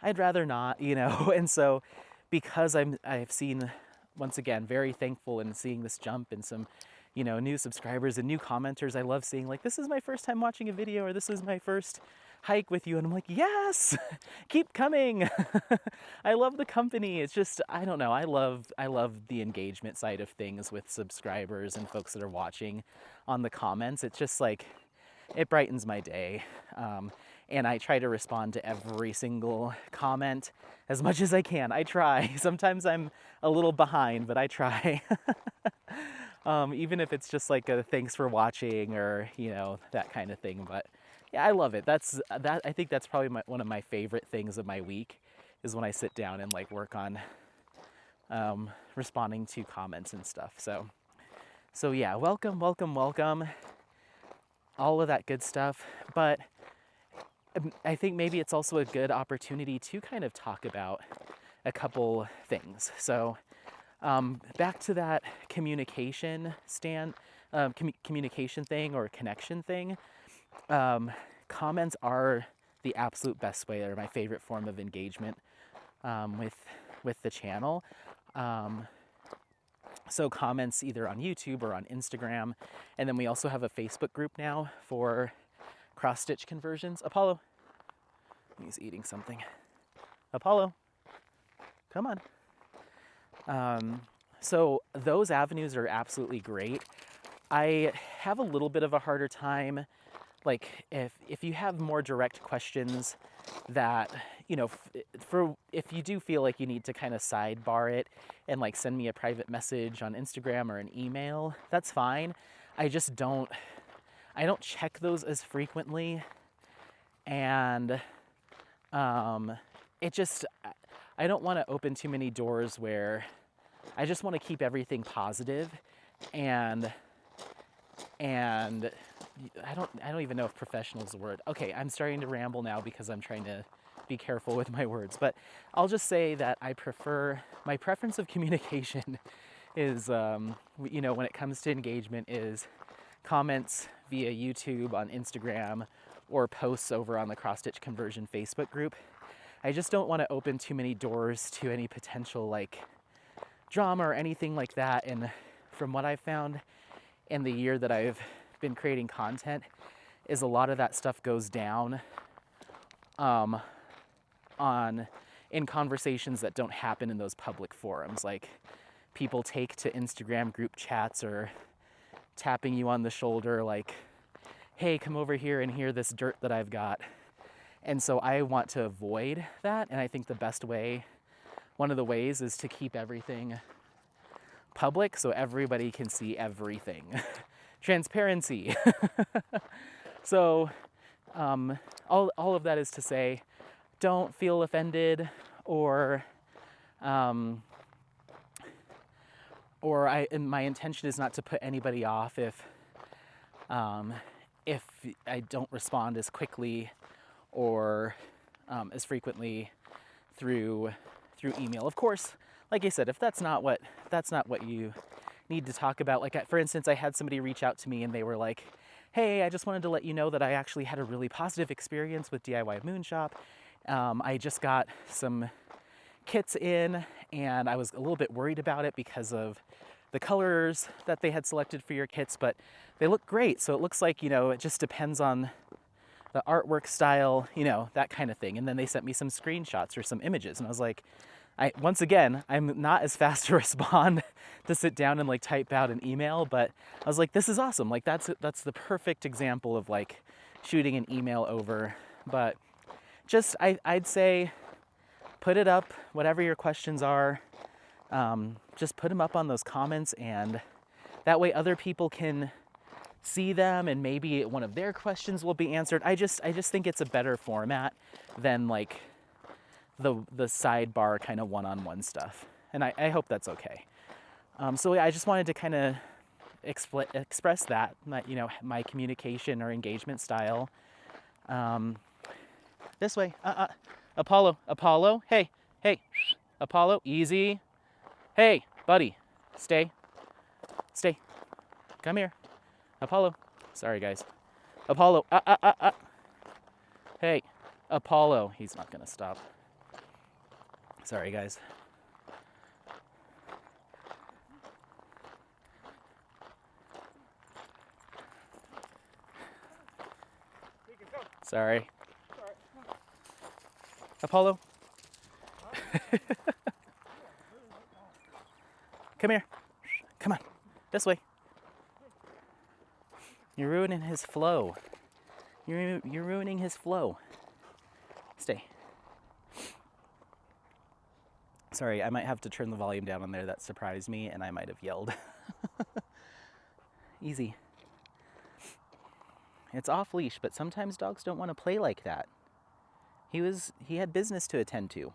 I'd rather not, And so because I've seen, once again, very thankful in seeing this jump in some, new subscribers and new commenters. I love seeing like, this is my first time watching a video, or this is my first hike with you. And I'm like, yes, keep coming. I love the company. It's just, I don't know. I love the engagement side of things with subscribers and folks that are watching on the comments. It's just like, it brightens my day. And I try to respond to every single comment as much as I can. I try. Sometimes I'm a little behind, but I try. Even if it's just like a thanks for watching, or, that kind of thing. But yeah, I love it. I think that's probably one of my favorite things of my week, is when I sit down and like work on responding to comments and stuff. So yeah, welcome. All of that good stuff. But I think maybe it's also a good opportunity to kind of talk about a couple things. So back to that communication communication thing, or connection thing. Comments are the absolute best way, or my favorite form of engagement with the channel. So comments either on YouTube or on Instagram, and then we also have a Facebook group now for cross-stitch conversions. Apollo, he's eating something. Apollo, come on. So those avenues are absolutely great. I have a little bit of a harder time, like if you have more direct questions that, if you do feel like you need to kind of sidebar it and like send me a private message on Instagram or an email, that's fine. I don't check those as frequently, and I don't want to open too many doors where I just want to keep everything positive, and I don't even know if professional is the word. Okay, I'm starting to ramble now because I'm trying to be careful with my words, but I'll just say that my preference of communication is, when it comes to engagement, is comments via YouTube, on Instagram, or posts over on the Cross Stitch Conversion Facebook group. I just don't want to open too many doors to any potential like drama or anything like that. And from what I've found in the year that I've been creating content, is a lot of that stuff goes down in conversations that don't happen in those public forums. Like, people take to Instagram group chats or tapping you on the shoulder like, hey, come over here and hear this dirt that I've got. And so I want to avoid that. And I think one of the ways is to keep everything public so everybody can see everything. Transparency. So all of that is to say, don't feel offended, or my intention is not to put anybody off if I don't respond as quickly or as frequently through email. Of course, like I said, if that's not what you need to talk about, like for instance, I had somebody reach out to me and they were like, hey, I just wanted to let you know that I actually had a really positive experience with DIY Moonshop. I just got some kits in and I was a little bit worried about it because of the colors that they had selected for your kits, but they look great. So it looks like, it just depends on the artwork style, that kind of thing. And then they sent me some screenshots or some images, and I was like, once again, I'm not as fast to respond to sit down and like type out an email, but I was like, this is awesome. Like that's the perfect example of like shooting an email over But just, I'd say put it up, whatever your questions are, just put them up on those comments, and that way other people can see them and maybe one of their questions will be answered. I just think it's a better format than like the sidebar kind of one-on-one stuff. And I hope that's okay. So I just wanted to kind of express that, my communication or engagement style. This way. Apollo. Hey, Apollo, easy. Hey, buddy, stay. Come here. Apollo. Sorry, guys. Apollo. Hey, Apollo. He's not gonna stop. Sorry, guys. Sorry. Apollo. Come here. Come on. This way. You're ruining his flow. You're ruining his flow. Stay. Sorry, I might have to turn the volume down on there. That surprised me, and I might have yelled. Easy. It's off leash, but sometimes dogs don't want to play like that. He had business to attend to.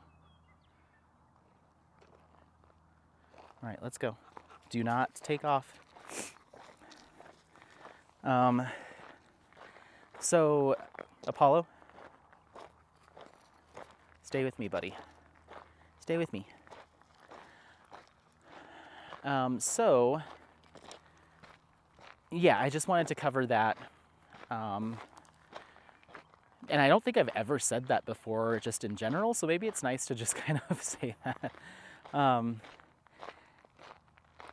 All right, let's go. Do not take off. So, Apollo, stay with me, buddy. Stay with me. So, yeah, I just wanted to cover that. And I don't think I've ever said that before, just in general, so maybe it's nice to just kind of say that.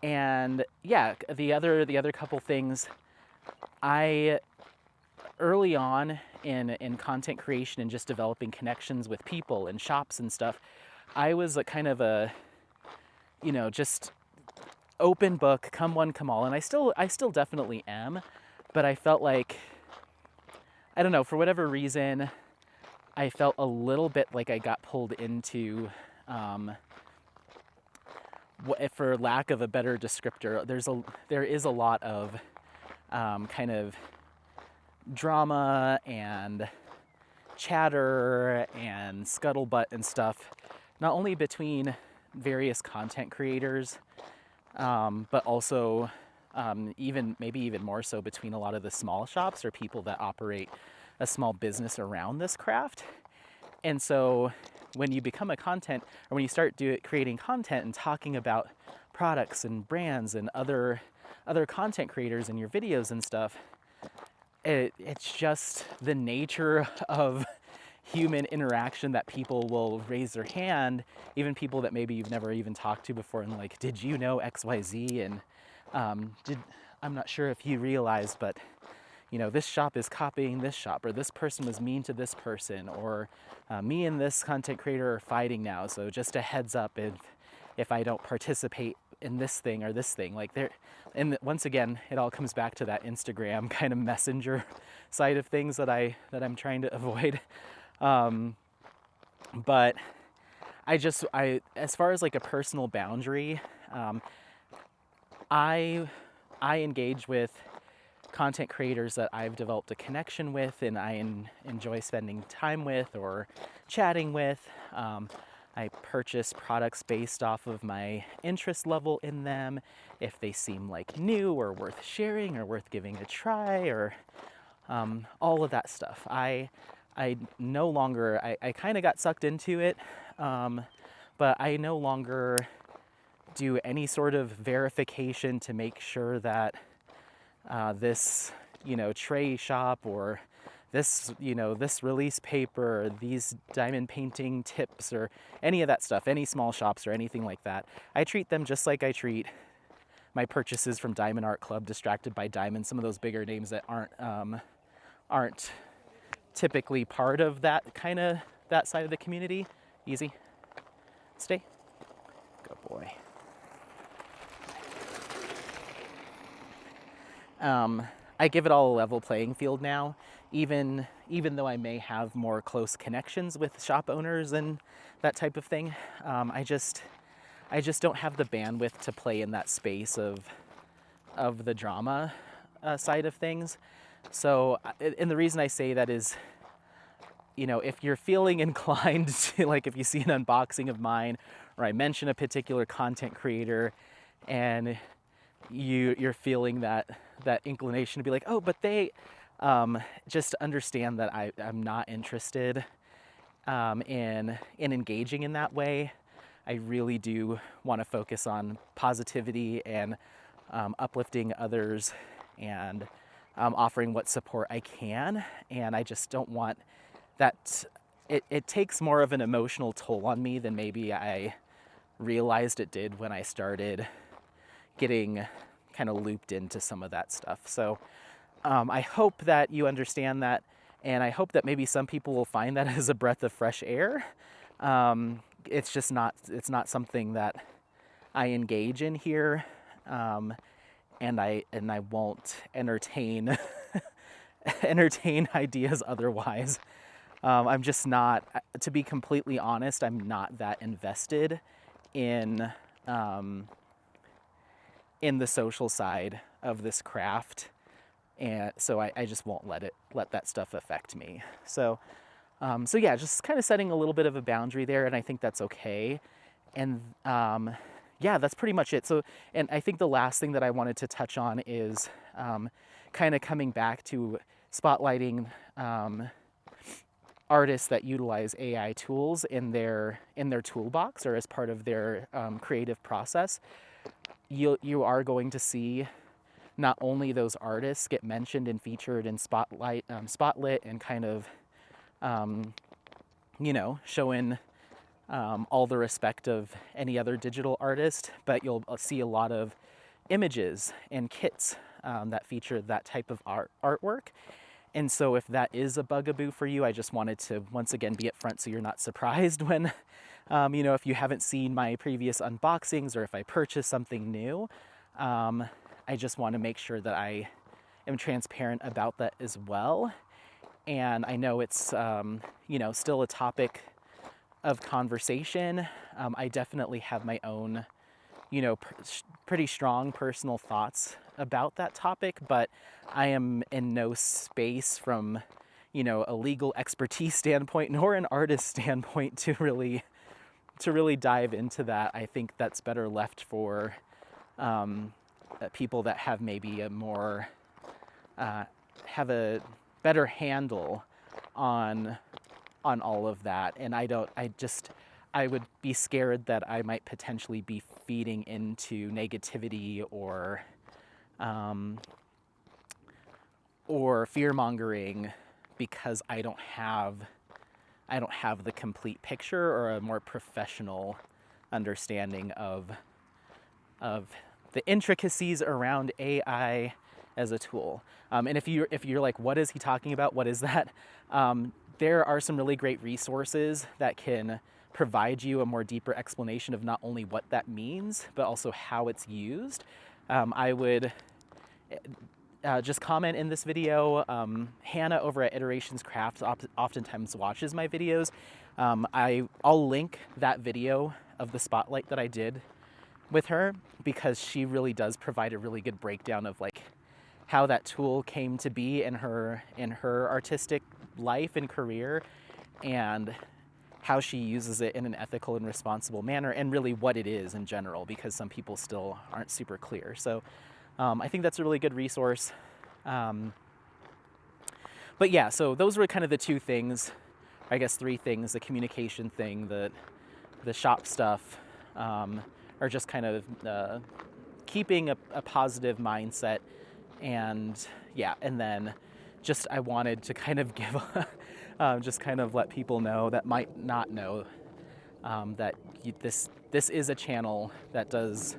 And yeah, the other couple things, early on in content creation and just developing connections with people and shops and stuff, I was a kind of a, just open book, come one, come all. And I still definitely am, but I felt like, I don't know, for whatever reason, I felt a little bit like I got pulled into, for lack of a better descriptor, there is a lot of kind of drama and chatter and scuttlebutt and stuff, not only between various content creators, but also maybe even more so between a lot of the small shops or people that operate a small business around this craft. And so when you become a content, or when you start creating content and talking about products and brands and other content creators in your videos and stuff, it's just the nature of human interaction that people will raise their hand, even people that maybe you've never even talked to before, and like, did you know XYZ? And I'm not sure if you realize, but this shop is copying this shop, or this person was mean to this person, or me and this content creator are fighting now, so just a heads up if I don't participate in this thing or this thing. Like and once again, it all comes back to that Instagram kind of messenger side of things that I'm trying to avoid. But I as far as like a personal boundary, I engage with content creators that I've developed a connection with and I enjoy spending time with or chatting with. I purchase products based off of my interest level in them, if they seem like new or worth sharing or worth giving a try, or all of that stuff. I no longer, I kind of got sucked into it, but I no longer do any sort of verification to make sure that this, tray shop or this, this release paper, or these diamond painting tips, or any of that stuff, any small shops or anything like that. I treat them just like I treat my purchases from Diamond Art Club, Distracted by Diamond, some of those bigger names that aren't typically part of that side of the community. Easy. Stay. Good boy. I give it all a level playing field now, even though I may have more close connections with shop owners and that type of thing, I just don't have the bandwidth to play in that space of the drama side of things. So, and the reason I say that is, if you're feeling inclined to, like, if you see an unboxing of mine or I mention a particular content creator and you're feeling that inclination to be like, oh, but they, just understand that I'm not interested in engaging in that way. I really do want to focus on positivity and uplifting others and offering what support I can. And I just don't want that. It takes more of an emotional toll on me than maybe I realized it did when I started getting kind of looped into some of that stuff. So I hope that you understand that, and I hope that maybe some people will find that as a breath of fresh air. It's just not, it's not something that I engage in here, and I won't entertain entertain ideas otherwise. I'm just not, to be completely honest, I'm not that invested in the social side of this craft, and so I just won't let that stuff affect me. So yeah, just kind of setting a little bit of a boundary there, and I think that's okay. And yeah, that's pretty much it. So, and I think the last thing that I wanted to touch on is kind of coming back to spotlighting artists that utilize AI tools in their toolbox or as part of their creative process. You are going to see not only those artists get mentioned and featured in Spotlight, Spotlit, and kind of showing all the respect of any other digital artist, but you'll see a lot of images and kits that feature that type of artwork. And so if that is a bugaboo for you, I just wanted to once again be upfront so you're not surprised when, if you haven't seen my previous unboxings or if I purchase something new. I just want to make sure that I am transparent about that as well. And I know it's, still a topic of conversation. I definitely have my own, pretty strong personal thoughts about that topic, but I am in no space from, a legal expertise standpoint nor an artist standpoint to really dive into that. I think that's better left for people that have maybe a more have a better handle on all of that. And I would be scared that I might potentially be feeding into negativity or fear-mongering because I don't have the complete picture or a more professional understanding of the intricacies around AI as a tool. And if you're like, what is he talking about? What is that? There are some really great resources that can provide you a more deeper explanation of not only what that means, but also how it's used. I would just comment in this video. Hannah over at Iterations Craft oftentimes watches my videos. I'll link that video of the spotlight that I did with her because she really does provide a really good breakdown of like how that tool came to be in her artistic life and career, and how she uses it in an ethical and responsible manner, and really what it is in general, because some people still aren't super clear. So I think that's a really good resource. But yeah, so those were kind of the two things, I guess three things: the communication thing, the shop stuff, or just kind of keeping a positive mindset. And yeah, and then just I wanted to kind of give, just kind of let people know that might not know that this is a channel that does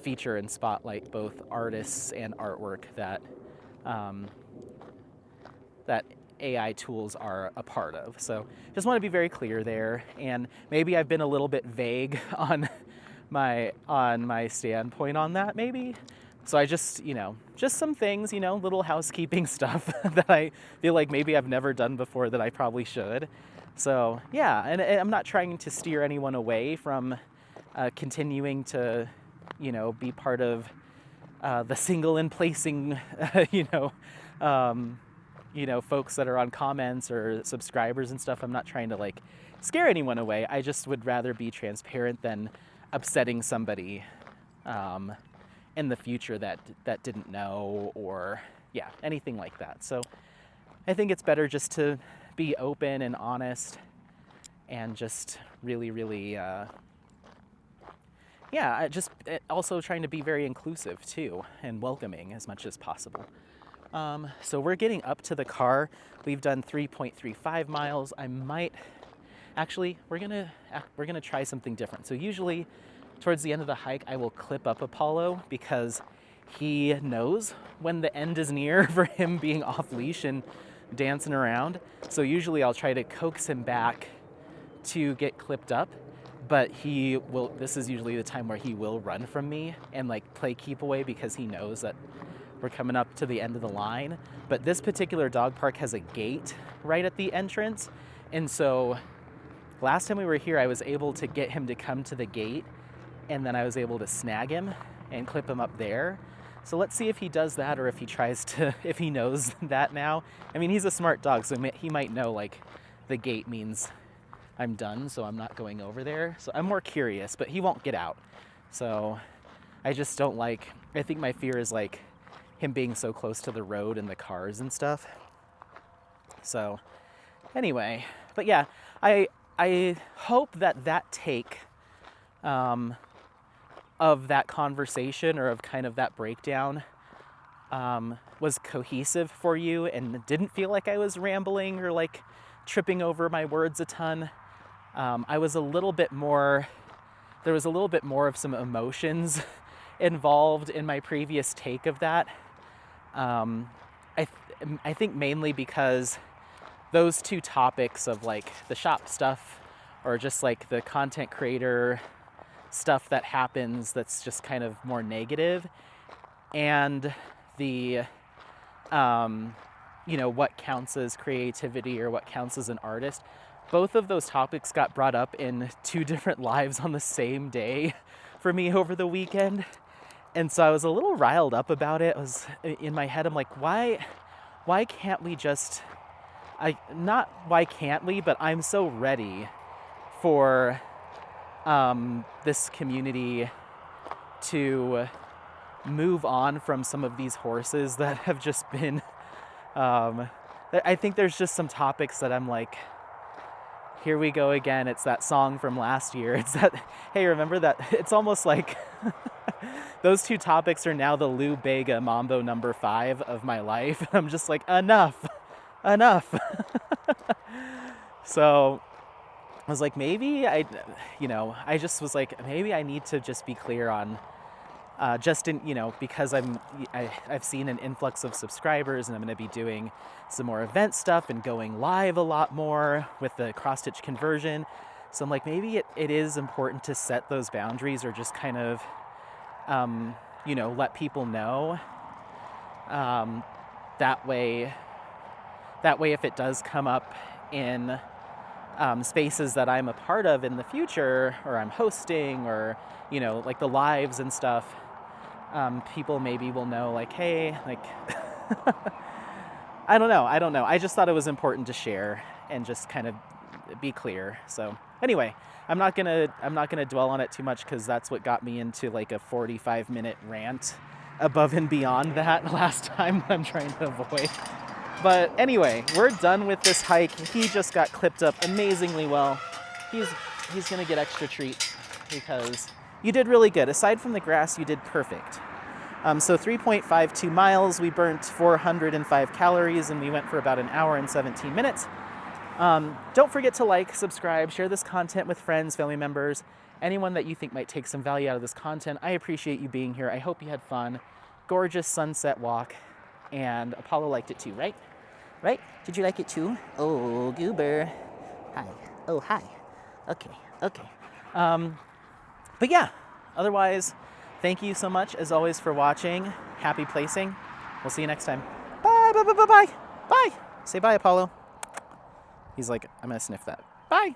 feature and spotlight both artists and artwork that that AI tools are a part of. So just want to be very clear there. And maybe I've been a little bit vague on my standpoint on that, maybe. So I just, just some things, little housekeeping stuff that I feel like maybe I've never done before that I probably should. So yeah, and I'm not trying to steer anyone away from continuing to, be part of the single and placing, folks that are on comments or subscribers and stuff. I'm not trying to like scare anyone away. I just would rather be transparent than upsetting somebody in the future that didn't know, or anything like that. So I think it's better just to be open and honest and just really, really, just also trying to be very inclusive too and welcoming as much as possible. So we're getting up to the car. We've done 3.35 miles. We're gonna try something different. So usually towards the end of the hike, I will clip up Apollo because he knows when the end is near for him being off leash and dancing around. So usually I'll try to coax him back to get clipped up, but this is usually the time where he will run from me and like play keep away because he knows that we're coming up to the end of the line. But this particular dog park has a gate right at the entrance. And so last time we were here, I was able to get him to come to the gate, and then I was able to snag him and clip him up there. So let's see if he does that, or if if he knows that now. I mean, he's a smart dog, so he might know like the gate means I'm done, so I'm not going over there. So I'm more curious, but he won't get out. So I just don't I think my fear is like him being so close to the road and the cars and stuff. So anyway, but yeah, I hope that take of that conversation, or of kind of that breakdown, was cohesive for you and didn't feel like I was rambling or like tripping over my words a ton. There was a little bit more of some emotions involved in my previous take of that. I think mainly because those two topics of like the shop stuff, or just like the content creator stuff that happens that's just kind of more negative, and the what counts as creativity or what counts as an artist, both of those topics got brought up in two different lives on the same day for me over the weekend. And so I was a little riled up about it. I was in my head, I'm like, why can't we just, why can't we, but I'm so ready for this community to move on from some of these horses that have just been, I think there's just some topics that I'm like, here we go again. It's that song from last year. It's that, hey, remember that? It's almost like those two topics are now the Lou Bega Mambo number 5 of my life. I'm just like, enough. So I was like, maybe I just was like, maybe I need to just be clear on, because I've seen an influx of subscribers, and I'm going to be doing some more event stuff and going live a lot more with the cross-stitch conversion. So I'm like, maybe it is important to set those boundaries, or just kind of, let people know. That way if it does come up in spaces that I'm a part of in the future, or I'm hosting, or, like the lives and stuff, people maybe will know, like, hey, like, I don't know. I just thought it was important to share and just kind of be clear. So anyway, I'm not gonna dwell on it too much, because that's what got me into like a 45-minute rant above and beyond that last time that I'm trying to avoid. But anyway, we're done with this hike. He just got clipped up amazingly well. He's gonna get extra treats because you did really good. Aside from the grass, you did perfect. So 3.52 miles, we burnt 405 calories, and we went for about an hour and 17 minutes. Don't forget to like, subscribe, share this content with friends, family members, anyone that you think might take some value out of this content. I appreciate you being here. I hope you had fun. Gorgeous sunset walk, and Apollo liked it too, right? Right? Did you like it too? Oh, goober. Hi. Oh, hi. Okay. But yeah, otherwise, Thank you so much, as always, for watching. Happy placing. We'll see you next time. Bye, bye, bye, bye, bye. Bye. Say bye, Apollo. He's like, I'm going to sniff that. Bye.